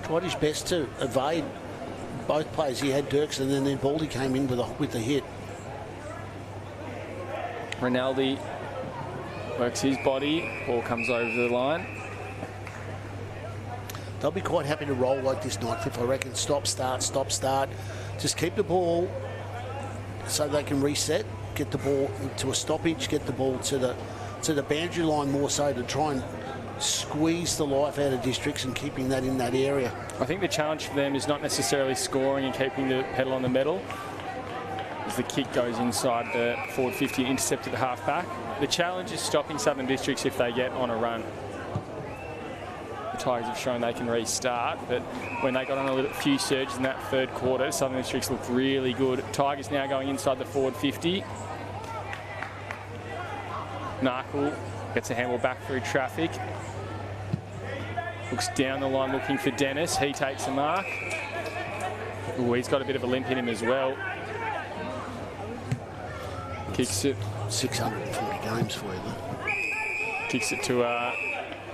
Tried his best to evade both plays. He had Dirksen and then Baldy came in with the hit. Rinaldi works his body, ball comes over the line. They'll be quite happy to roll like this Nightcliff, I reckon. Stop, start. Just keep the ball so they can reset, get the ball to a stoppage, get the ball to the boundary line more so to try and squeeze the life out of districts and keeping that in that area. I think the challenge for them is not necessarily scoring and keeping the pedal on the metal. As the kick goes inside the forward 50 and intercepted the half-back. The challenge is stopping Southern Districts if they get on a run. The Tigers have shown they can restart, but when they got on a few surges in that third quarter, Southern Districts looked really good. Tigers now going inside the forward 50. Narkle gets a handball back through traffic. Looks down the line looking for Dennis. He takes a mark. Ooh, he's got a bit of a limp in him as well. Kicks it. 640 games for you, though. Kicks it to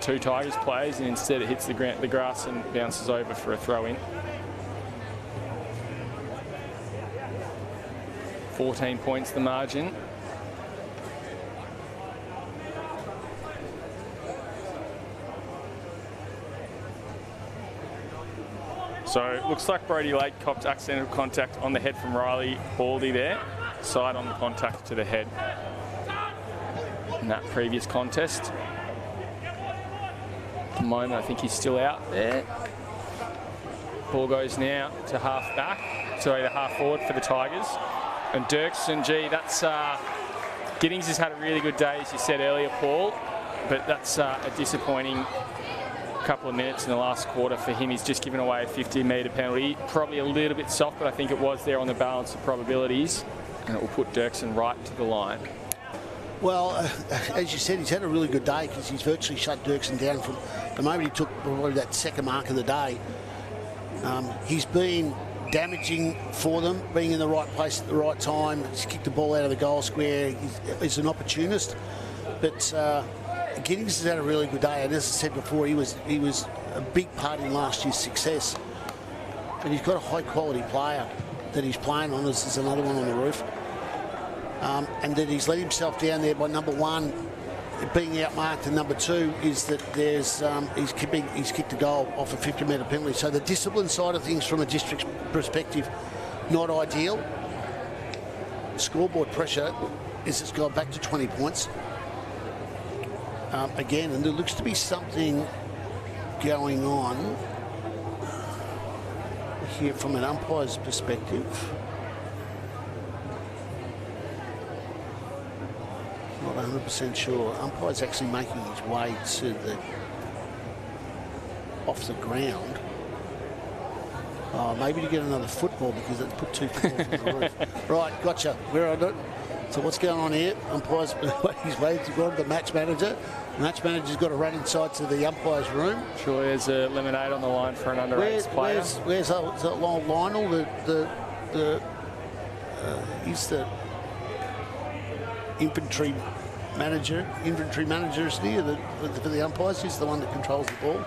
two Tigers players, and instead it hits the grass and bounces over for a throw-in. 14 points the margin. So it looks like Brody Lake copped accidental contact on the head from Riley Baldy there. Side on the contact to the head in that previous contest. At the moment, I think he's still out there. Ball goes now to half back, sorry, the half forward for the Tigers. And Dirksen, gee, that's Giddings has had a really good day, as you said earlier, Paul, but that's a disappointing couple of minutes in the last quarter for him. He's just given away a 50-metre penalty, probably a little bit soft, but I think it was there on the balance of probabilities, and it will put Dirksen right to the line. Well, as you said, he's had a really good day because he's virtually shut Dirksen down from the moment he took probably that second mark of the day. He's been damaging for them, being in the right place at the right time. He's kicked the ball out of the goal square. He's an opportunist, but Giddings has had a really good day. And as I said before, he was a big part in last year's success. And he's got a high-quality player. that he's playing on. There's another one on the roof. And that he's let himself down there by number 1 being outmarked, and number 2 is that there's he's kicked a goal off a 50-metre penalty. So the discipline side of things from a district perspective, not ideal. Scoreboard pressure is it's gone back to 20 points. Again, and there looks to be something going on here from an umpire's perspective. Not 100% sure. Umpire's actually making his way to the off the ground. Oh, maybe to get another football because they put 2 footballs on the roof. Right, gotcha. We're on it. So what's going on here? Umpire's he's waiting to go to the match manager. The match manager's got to run inside to the umpire's room. Sure, there's a lemonade on the line for an under-8s player. Where's that Lionel? He's the infantry manager, isn't he? For the umpires, he's the one that controls the ball.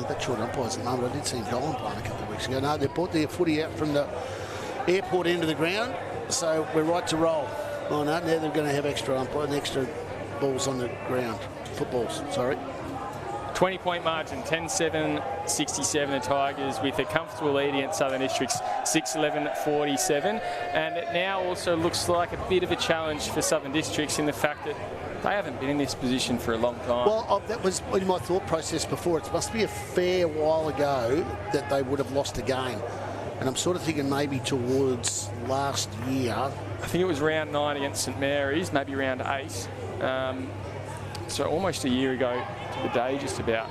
That short umpires at the moment. I did see him goal umpire a couple of weeks ago. No, they brought their footy out from the airport end of the ground, so we're right to roll. Oh no, now they're going to have extra balls on the ground. Footballs, sorry. 20-point margin, 10-7-67 the Tigers with a comfortable lead against Southern Districts, 6-11-47. And it now also looks like a bit of a challenge for Southern Districts in the fact that they haven't been in this position for a long time. Well, that was in my thought process before. It must be a fair while ago that they would have lost a game. And I'm sort of thinking maybe towards last year. I think it was round 9 against St Mary's, maybe round 8. So almost a year ago to the day, just about.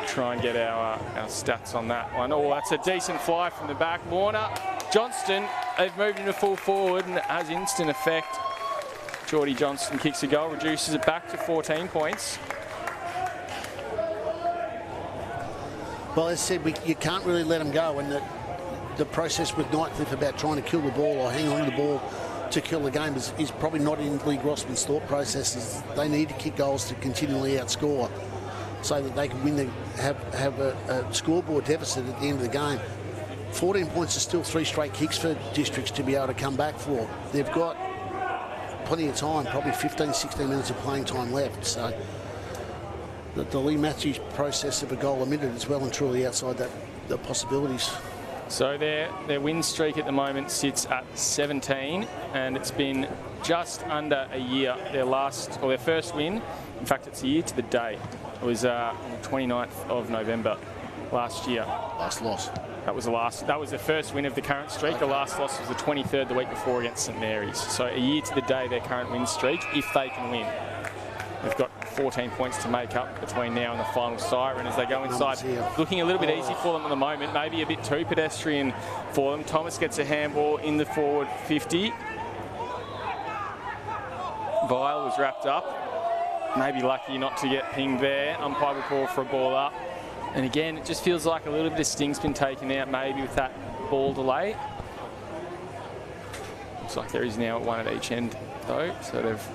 Try and get our stats on that one. Oh, that's a decent fly from the back. Warner, Johnston, they've moved into full forward and it has instant effect. Geordie Johnston kicks a goal, reduces it back to 14 points. Well, as I said, you can't really let them go. And the process with Nightcliff about trying to kill the ball or hang on to the ball to kill the game is probably not in Lee Grossman's thought processes. They need to kick goals to continually outscore so that they can win have a scoreboard deficit at the end of the game. 14 points is still 3 straight kicks for districts to be able to come back for. They've got plenty of time, probably 15, 16 minutes of playing time left. So the Lee Matthews process of a goal a minute is well and truly outside the possibilities. So their win streak at the moment sits at 17, and it's been just under a year. Their first win, in fact, it's a year to the day. It was on the 29th of November last year. Last loss. That was the first win of the current streak. Okay. The last loss was the 23rd the week before against St Mary's. So a year to the day their current win streak, if they can win. They've got 14 points to make up between now and the final siren as they go inside. Looking a little bit easy for them at the moment, maybe a bit too pedestrian for them. Thomas gets a handball in the forward 50. Vile was wrapped up. Maybe lucky not to get pinged there. Umpire will call for a ball up. And again, it just feels like a little bit of sting's been taken out maybe with that ball delay. Looks like there is now one at each end though, so they've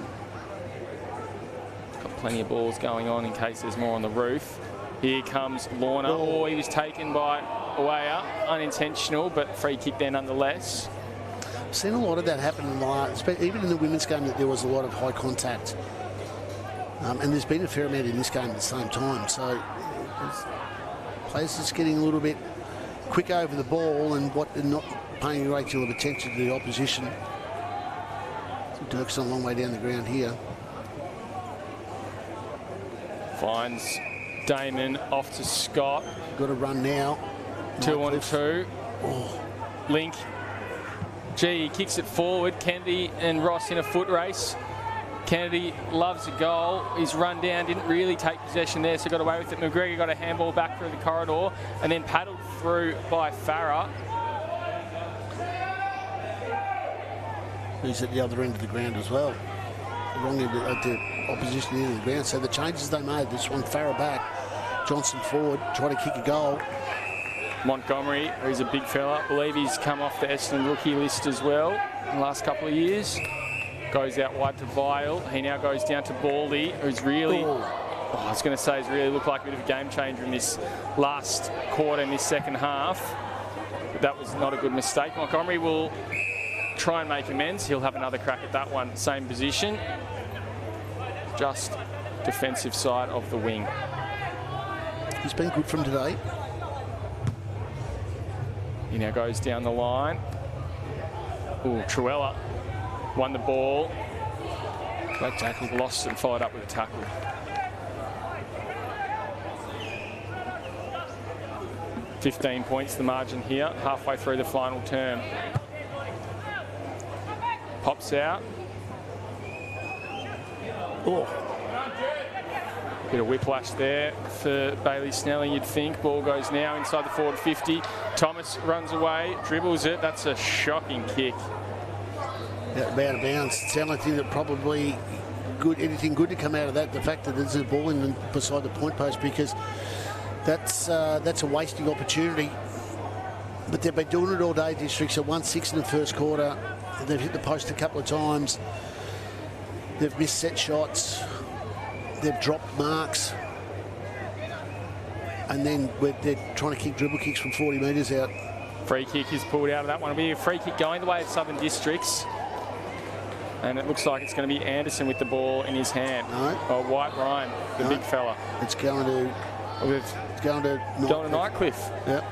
got plenty of balls going on in case there's more on the roof. Here comes Lorna. Oh, he was taken by Weyer, unintentional, but free kick there nonetheless. I've seen a lot of that happen in the last, even in the women's game, that there was a lot of high contact. And there's been a fair amount in this game at the same time. So players just getting a little bit quick over the ball and not paying a great deal of attention to the opposition. So Dirk's a long way down the ground here. Finds Damon off to Scott. Got to run now. 2-on-2. Oh. Link. He kicks it forward. Kennedy and Ross in a foot race. Kennedy loves a goal. He's run down, didn't really take possession there, so got away with it. McGregor got a handball back through the corridor and then paddled through by Farah. He's at the other end of the ground as well. The wrong end at the opposition end of the ground. So the changes they made, this one, Farah back, Johnson forward, try to kick a goal. Montgomery, who's a big fella, I believe he's come off the Essendon rookie list as well in the last couple of years. Goes out wide to Vile. He now goes down to Baldy, who's really I was going to say, he's really looked like a bit of a game changer in this last quarter, in this second half. But that was not a good mistake. Montgomery will try and make amends. He'll have another crack at that one, same position. Just defensive side of the wing. He's been good from today. He now goes down the line. Ooh, Truella won the ball. Great tackle, lost and followed up with a tackle. $15 points, the margin here, halfway through the final term. Pops out. Oh. Bit of whiplash there for Bailey Snelling, you'd think. Ball goes now inside the forward 50. Thomas runs away, dribbles it. That's a shocking kick. Out of bounds. Sound like that probably good. Anything good to come out of that? The fact that there's a ball in beside the point post, because that's a wasting opportunity. But they've been doing it all day. Districts are 1-6 in the first quarter. They've hit the post a couple of times. They've missed set shots. They've dropped marks. And then they're trying to kick dribble kicks from 40 metres out. Free kick is pulled out of that one. It'll be a free kick going the way of Southern Districts. And it looks like it's going to be Anderson with the ball in his hand. No. Oh, White Ryan, the big fella. It's going to Nightcliff. Yep.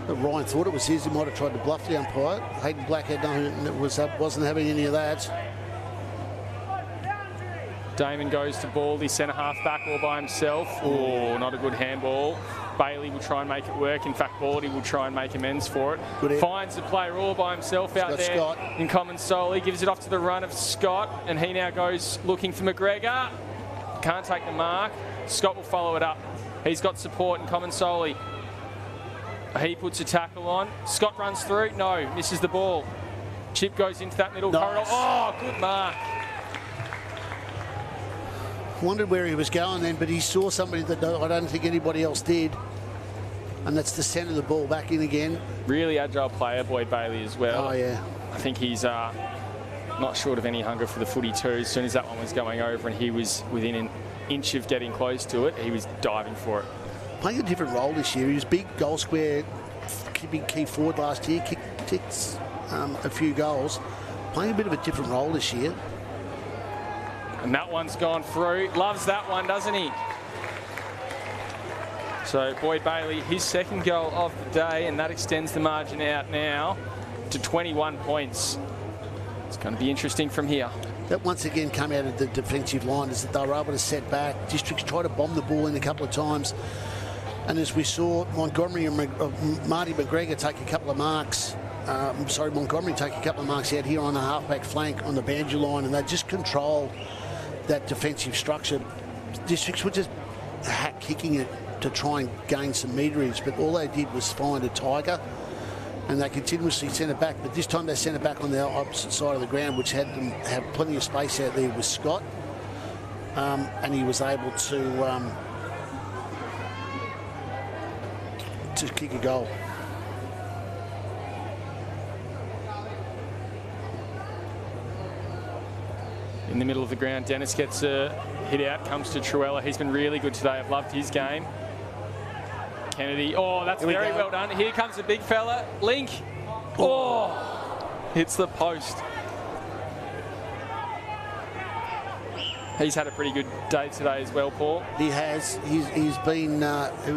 But Ryan thought it was his. He might have tried to bluff the umpire. Hayden Blackhead wasn't having any of that. Damon goes to Baldy, centre half back all by himself. Oh, not a good handball. Bailey will try and make it work. In fact, Baldy will try and make amends for it. Finds the player all by himself out there Scott in common solely. Gives it off to the run of Scott, and he now goes looking for McGregor. Can't take the mark. Scott will follow it up. He's got support in common solely. He puts a tackle on. Scott runs through. No, misses the ball. Chip goes into that middle corridor. Oh, good mark. Wondered where he was going then, but he saw somebody that I don't think anybody else did. And that's the centre of the ball back in again. Really agile player, Boyd Bailey, as well. Oh, yeah. I think he's not short of any hunger for the footy too. As soon as that one was going over and he was within an inch of getting close to it, he was diving for it. Playing a different role this year. He was big goal square, big key forward last year, kicked a few goals. Playing a bit of a different role this year. And that one's gone through. Loves that one, doesn't he? So Boyd Bailey, his second goal of the day, and that extends the margin out now to 21 points. It's going to be interesting from here. That once again came out of the defensive line, is that they were able to set back. Districts tried to bomb the ball in a couple of times. And as we saw, Montgomery and Marty McGregor take a couple of marks. Montgomery take a couple of marks out here on the halfback flank on the boundary line, and they just control that defensive structure. Districts were just hack kicking it to try and gain some meterage, but all they did was find a tiger, and they continuously sent it back. But this time they sent it back on the opposite side of the ground, which had them have plenty of space out there with Scott, and he was able to kick a goal. In the middle of the ground, Dennis gets a hit out, comes to Truella. He's been really good today. I've loved his game. Kennedy, oh, that's very well done. Here comes the big fella. Link, oh, hits the post. He's had a pretty good day today as well, Paul. He has. He's been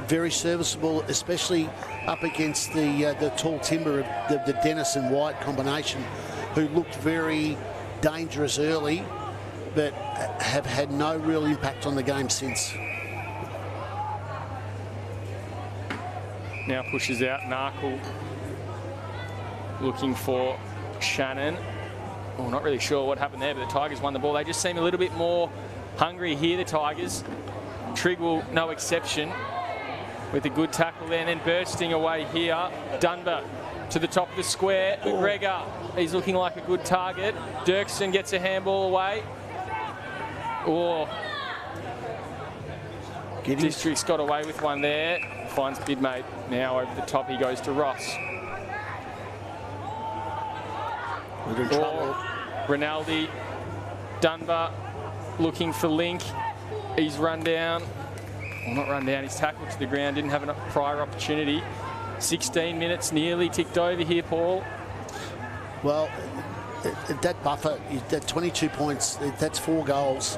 very serviceable, especially up against the tall timber of the Dennis and White combination, who looked very dangerous early, but have had no real impact on the game since. Now pushes out Narkle, looking for Shannon. Oh, not really sure what happened there, but the Tigers won the ball. They just seem a little bit more hungry here, the Tigers. Trigwell, no exception, with a good tackle there, and then bursting away here. Dunbar to the top of the square. McGregor, he's looking like a good target. Dirksen gets a handball away. Oh, District's got away with one there. Finds Bidmate now over the top. He goes to Ross. We're in trouble. Rinaldi, Dunbar looking for Link. He's run down. Well, not run down. He's tackled to the ground. Didn't have a prior opportunity. 16 minutes nearly ticked over here, Paul. Well, that buffer, that 22 points, that's 4 goals.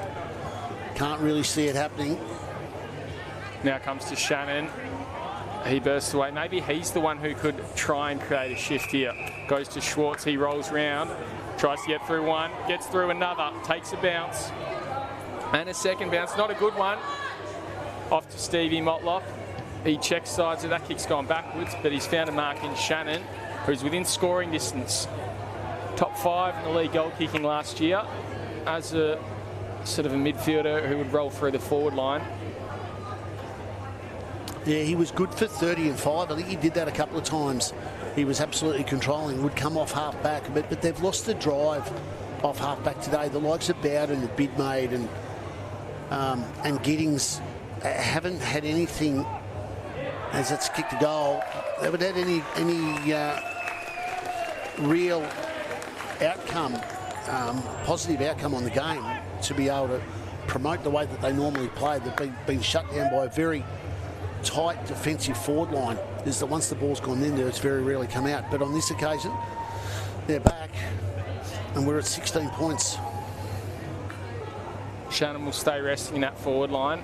Can't really see it happening. Now comes to Shannon. He bursts away. Maybe he's the one who could try and create a shift here. Goes to Schwartz. He rolls round. Tries to get through one. Gets through another. Takes a bounce. And a second bounce. Not a good one. Off to Stevie Motlop. He checks sides. That kick's gone backwards, but he's found a mark in Shannon, who's within scoring distance. Top 5 in the league goal kicking last year as a sort of a midfielder who would roll through the forward line. Yeah, he was good for 30 and 5. I think he did that a couple of times. He was absolutely controlling, would come off half back, but they've lost the drive off half back today. The likes of Bowden and Bidmaid and Giddings haven't had anything as it's kicked a goal. They haven't had any real outcome, positive outcome on the game to be able to promote the way that they normally play. They've been shut down by a very tight defensive forward line. Is that once the ball's gone in there, it's very rarely come out. But on this occasion, they're back, and we're at 16 points. Shannon will stay resting in that forward line.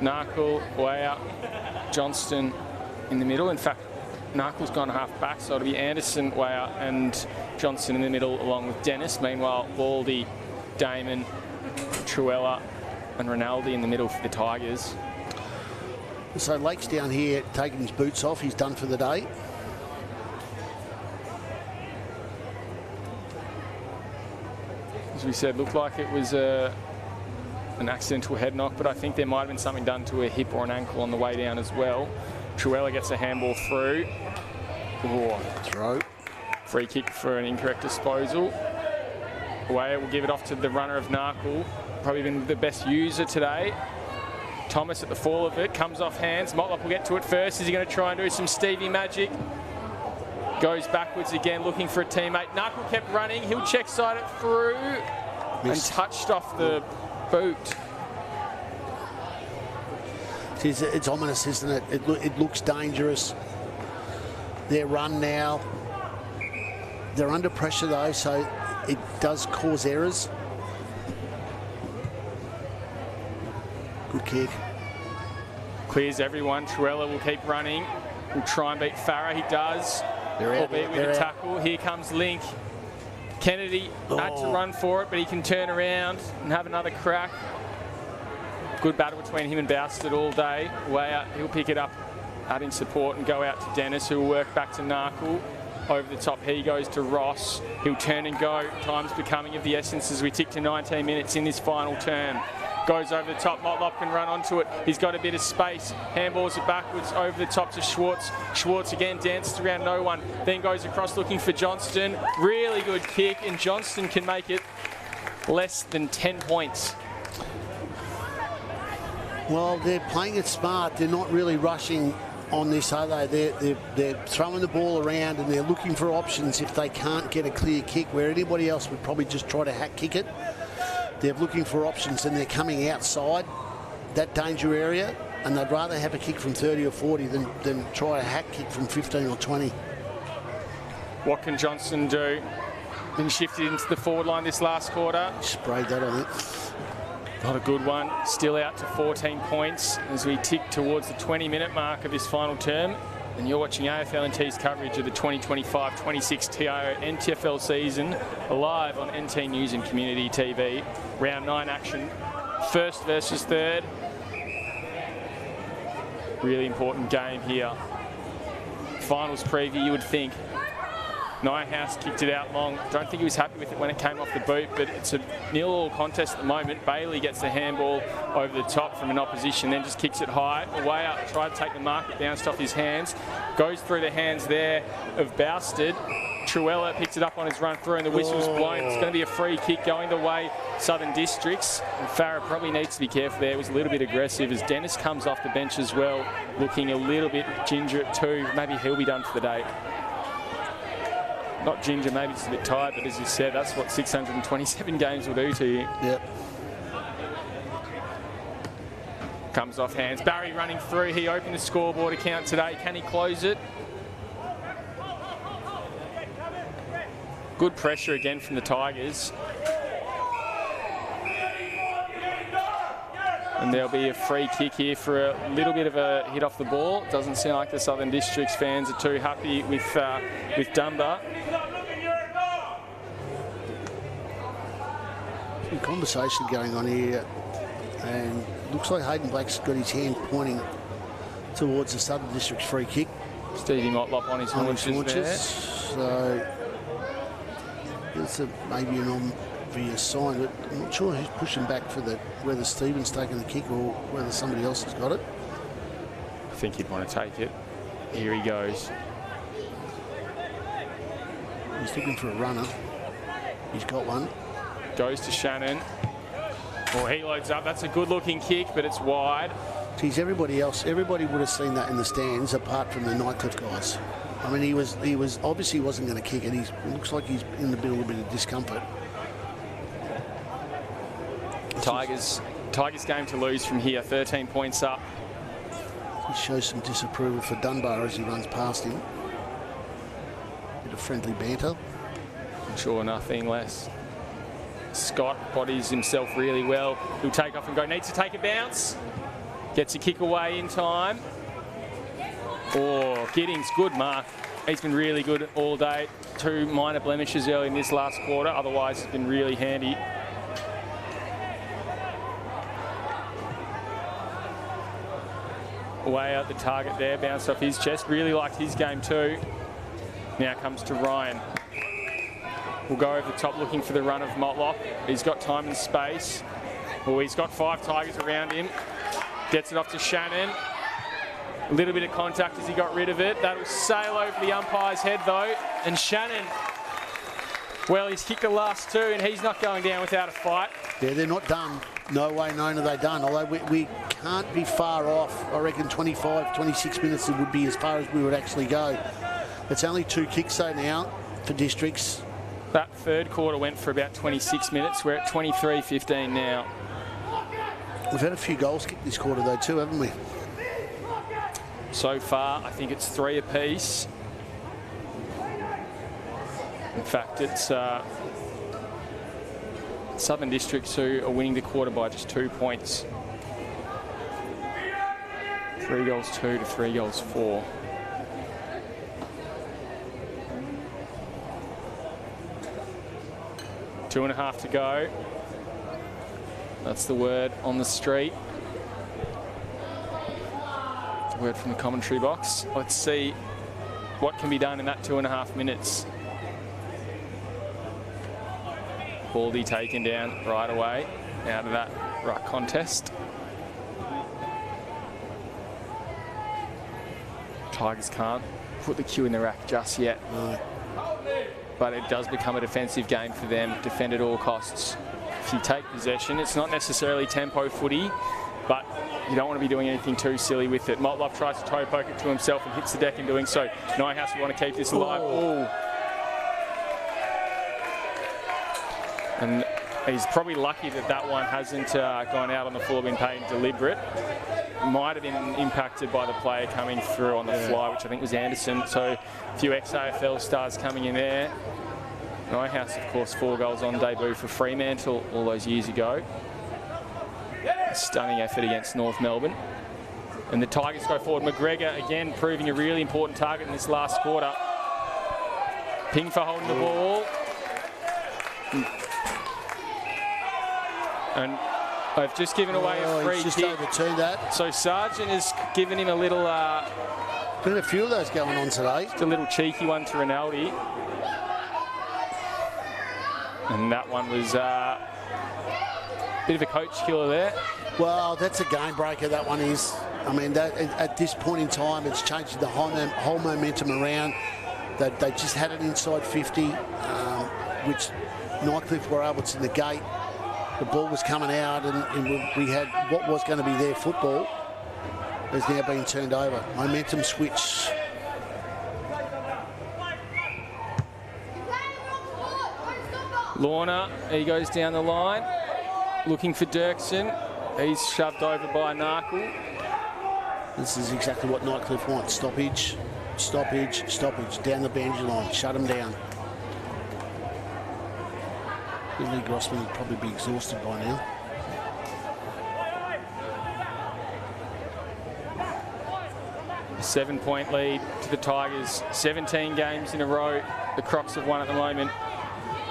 Narkle, Weyer, Johnston in the middle. In fact, Narkle's gone half back, so it'll be Anderson, Weyer and Johnston in the middle along with Dennis. Meanwhile, Baldy, Damon, Truella and Rinaldi in the middle for the Tigers. So Lake's down here taking his boots off. He's done for the day. As we said, looked like it was an accidental head knock, but I think there might have been something done to a hip or an ankle on the way down as well. Truella gets a handball through. Oh, throw. Free kick for an incorrect disposal. Weyer will give it off to the runner of Narkle. Probably been the best user today. Thomas at the fall of it, comes off hands. Motlop will get to it first. Is he going to try and do some Stevie magic? Goes backwards again, looking for a teammate. Narkle kept running. He'll check side it through. Missed. And touched off the boot. It's ominous, isn't it? It looks dangerous. Their run now. They're under pressure though, so it does cause errors. Good kick. Clears everyone. Truella will keep running. Will try and beat Farah. He does. Albeit with a tackle. Here comes Link. Kennedy had to run for it, but he can turn around and have another crack. Good battle between him and Bousted all day. Weyer, he'll pick it up, adding support and go out to Dennis, who will work back to Narkle. Over the top, he goes to Ross. He'll turn and go. Time's becoming of the essence as we tick to 19 minutes in this final term. Goes over the top. Motlop can run onto it. He's got a bit of space. Handballs it backwards over the top to Schwartz. Schwartz again dances around no one. Then goes across looking for Johnston. Really good kick, and Johnston can make it less than 10 points. Well, they're playing it smart. They're not really rushing on this, are they? They're throwing the ball around and they're looking for options if they can't get a clear kick, where anybody else would probably just try to hack kick it. They're looking for options and they're coming outside that danger area, and they'd rather have a kick from 30 or 40 than try a hack kick from 15 or 20. What can Johnston do? Been shifted into the forward line this last quarter. Sprayed that on it. Not a good one. Still out to 14 points as we tick towards the 20-minute mark of this final term. And you're watching AFL NT's coverage of the 2025-26 TIO NTFL season live on NT News and Community TV. Round 9 action. First versus third. Really important game here. Finals preview, you would think. Nyhouse kicked it out long. Don't think he was happy with it when it came off the boot, but it's a 0-0 contest at the moment. Bailey gets the handball over the top from an opposition, then just kicks it high. Way up, tried to take the mark, it bounced off his hands. Goes through the hands there of Bousted. Truella picks it up on his run through and the whistle's blown. It's going to be a free kick going the way Southern Districts. And Farah probably needs to be careful there. It was a little bit aggressive as Dennis comes off the bench as well, looking a little bit ginger too. Maybe he'll be done for the day. Not ginger, maybe just a bit tired, but as you said, that's what 627 games will do to you. Yep. Comes off hands. Barry running through. He opened the scoreboard account today. Can he close it? Good pressure again from the Tigers. And there'll be a free kick here for a little bit of a hit off the ball. Doesn't seem like the Southern Districts fans are too happy with Dunbar. Some conversation going on here, and looks like Hayden Blake's got his hand pointing towards the Southern District's free kick. Stevie Motlop on his haunches there. So it's maybe an obvious sign, but I'm not sure who's pushing back for whether Stephen's taking the kick or whether somebody else has got it. I think he'd want to take it. Here he goes. He's looking for a runner. He's got one. Goes to Shannon. Well, he loads up. That's a good-looking kick, but it's wide. Geez, everybody would have seen that in the stands, apart from the Nightcliff guys. I mean, he was obviously wasn't going to kick it. It looks like he's in a little bit of discomfort. Tigers game to lose from here. 13 points up. He shows some disapproval for Dunbar as he runs past him. Bit of friendly banter. Sure, nothing less. Scott bodies himself really well. He'll take off and go. Needs to take a bounce. Gets a kick away in time. Oh, Giddings, good mark. He's been really good all day. 2 minor blemishes early in this last quarter. Otherwise, he's been really handy. Way out the target there. Bounced off his chest. Really liked his game too. Now comes to Ryan. We'll go over the top looking for the run of Motlop. He's got time and space. Well, he's got 5 Tigers around him. Gets it off to Shannon. A little bit of contact as he got rid of it. That'll sail over the umpire's head though. And Shannon, well, he's kicked the last 2 and he's not going down without a fight. Yeah, they're not done. No way known are they done. Although we can't be far off. I reckon 25, 26 minutes it would be as far as we would actually go. It's only 2 kicks though now for Districts. That third quarter went for about 26 minutes. We're at 23-15 now. We've had a few goals kicked this quarter though too, haven't we? So far, I think it's 3 apiece. In fact, it's Southern Districts who are winning the quarter by just 2 points. 3 goals 2 to 3 goals 4. Two and a half to go. That's the word on the street. The word from the commentary box. Let's see what can be done in that 2.5 minutes. Baldy taken down right away out of that ruck contest. Tigers can't put the cue in the rack just yet. No. But it does become a defensive game for them. Defend at all costs. If you take possession, it's not necessarily tempo footy, but you don't want to be doing anything too silly with it. Motlop tries to toe poke it to himself and hits the deck in doing so. Nyhouse will want to keep this alive. Oh. And he's probably lucky that that one hasn't gone out on the floor, been paid deliberate. Might have been impacted by the player coming through on the fly, which I think was Anderson. So a few ex-AFL stars coming in there. Nyhouse, of course, 4 goals on debut for Fremantle all those years ago. A stunning effort against North Melbourne. And the Tigers go forward. McGregor, again, proving a really important target in this last quarter. Ping for holding the ball. And they've just given away a free just kick. Overturned that. So Sargent has given him a little... been a few of those going on today. Just a little cheeky one to Rinaldi. And that one was a bit of a coach killer there. Well, that's a game breaker, that one is. I mean, that at this point in time, it's changed the whole momentum around. They just had it inside 50, which Nightcliff were able to negate. The ball was coming out and we had what was going to be their football has now been turned over. Momentum switch. Lorna, he goes down the line, looking for Dirksen. He's shoved over by Narkle. This is exactly what Nightcliff wants. Stoppage, stoppage, stoppage. Down the boundary line. Shut him down. Lee Grossman would probably be exhausted by now. A 7-point lead to the Tigers. 17 games in a row. The Crocs have won at the moment.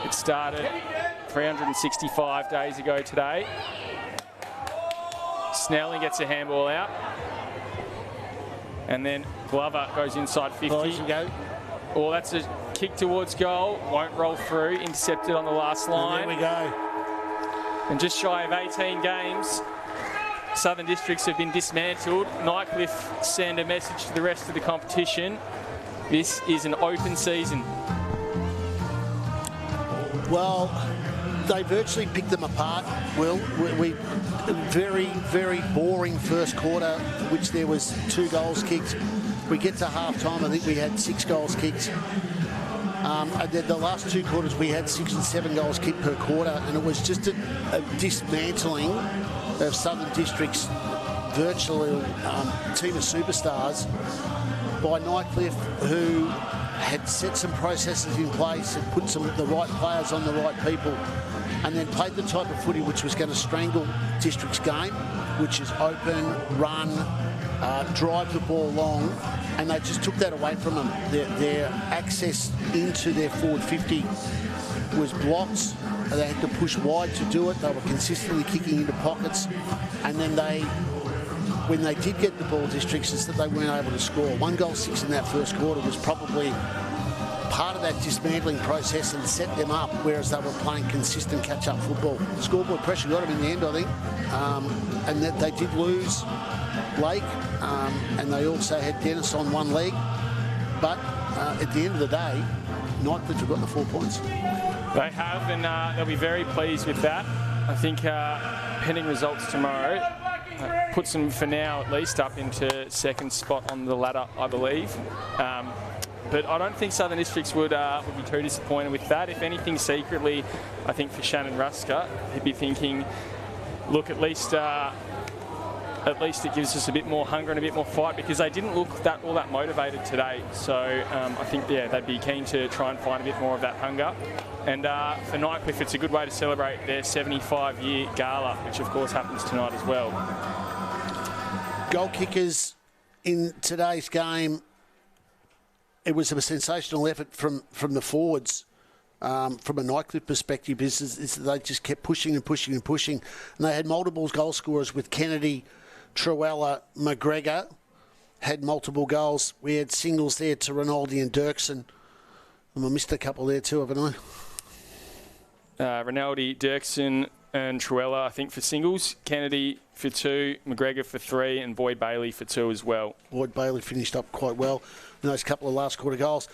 It started 365 days ago today. Snelling gets a handball out. And then Glover goes inside 50. Oh, that's a kick towards goal. Won't roll through. Intercepted on the last line. And there we go. And just shy of 18 games, Southern Districts have been dismantled. Nightcliff send a message to the rest of the competition. This is an open season. Well, they virtually picked them apart, Will. We very, very boring first quarter, which there was 2 goals kicked. We get to half-time, I think we had 6 goals kicked. And then the last 2 quarters, we had 6 and 7 goals kicked per quarter, and it was just a dismantling of Southern District's virtual team of superstars by Nightcliff, who had set some processes in place and put the right players on the right people, and then played the type of footy which was going to strangle District's game, which is open, run, drive the ball long, and they just took that away from them. Their access into their forward 50 was blocked. They had to push wide to do it. They were consistently kicking into pockets, and then when they did get the ball, Districts, is that they weren't able to score. 1 goal 6 in that first quarter was probably part of that dismantling process and set them up, whereas they were playing consistent catch-up football. Scoreboard pressure got them in the end, I think, and that they did lose Lake, and they also had Dennis on one leg. But at the end of the day, Nightcliff have got the 4 points. They have, and they'll be very pleased with that. I think pending results tomorrow puts them, for now at least, up into second spot on the ladder, I believe. But I don't think Southern Districts would be too disappointed with that. If anything, secretly, I think for Shannon Rusker, he'd be thinking, look, at least it gives us a bit more hunger and a bit more fight, because they didn't look all that motivated today. So I think, yeah, they'd be keen to try and find a bit more of that hunger. And for Nightcliff, it's a good way to celebrate their 75-year gala, which of course happens tonight as well. Goal kickers in today's game, it was a sensational effort from the forwards. From a Nightcliff perspective, is they just kept pushing and pushing and pushing. And they had multiple goal scorers with Kennedy, Truella, McGregor, had multiple goals. We had singles there to Rinaldi and Dirksen. And I missed a couple there too, haven't I? Rinaldi, Dirksen and Truella, I think, for singles. Kennedy for 2, McGregor for 3, and Boyd Bailey for 2 as well. Boyd Bailey finished up quite well in those couple of last quarter goals.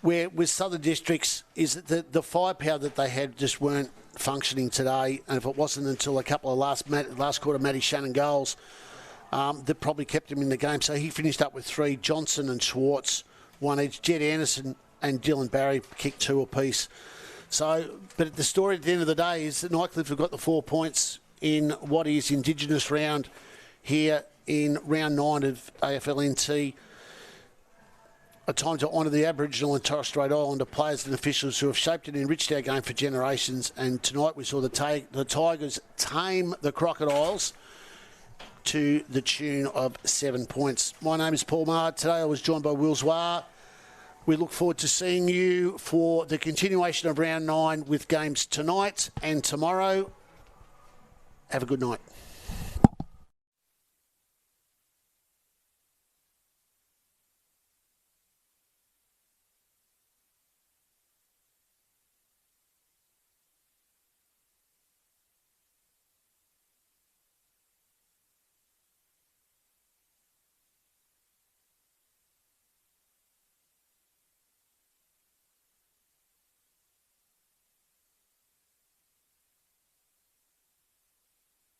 Where with Southern Districts is that the firepower that they had just weren't functioning today, and if it wasn't until a couple of last quarter Matty Shannon goals that probably kept him in the game. So he finished up with 3. Johnson and Schwartz, 1 each. Jed Anderson and Dylan Barry kicked 2 apiece. So, but the story at the end of the day is that Nightcliff have got the 4 points in what is Indigenous round here in round 9 of AFLNT. A time to honour the Aboriginal and Torres Strait Islander players and officials who have shaped and enriched our game for generations. And tonight we saw the Tigers tame the Crocodiles to the tune of 7 points. My name is Paul Mard. Today I was joined by Will Zwar. We look forward to seeing you for the continuation of round 9 with games tonight and tomorrow. Have a good night.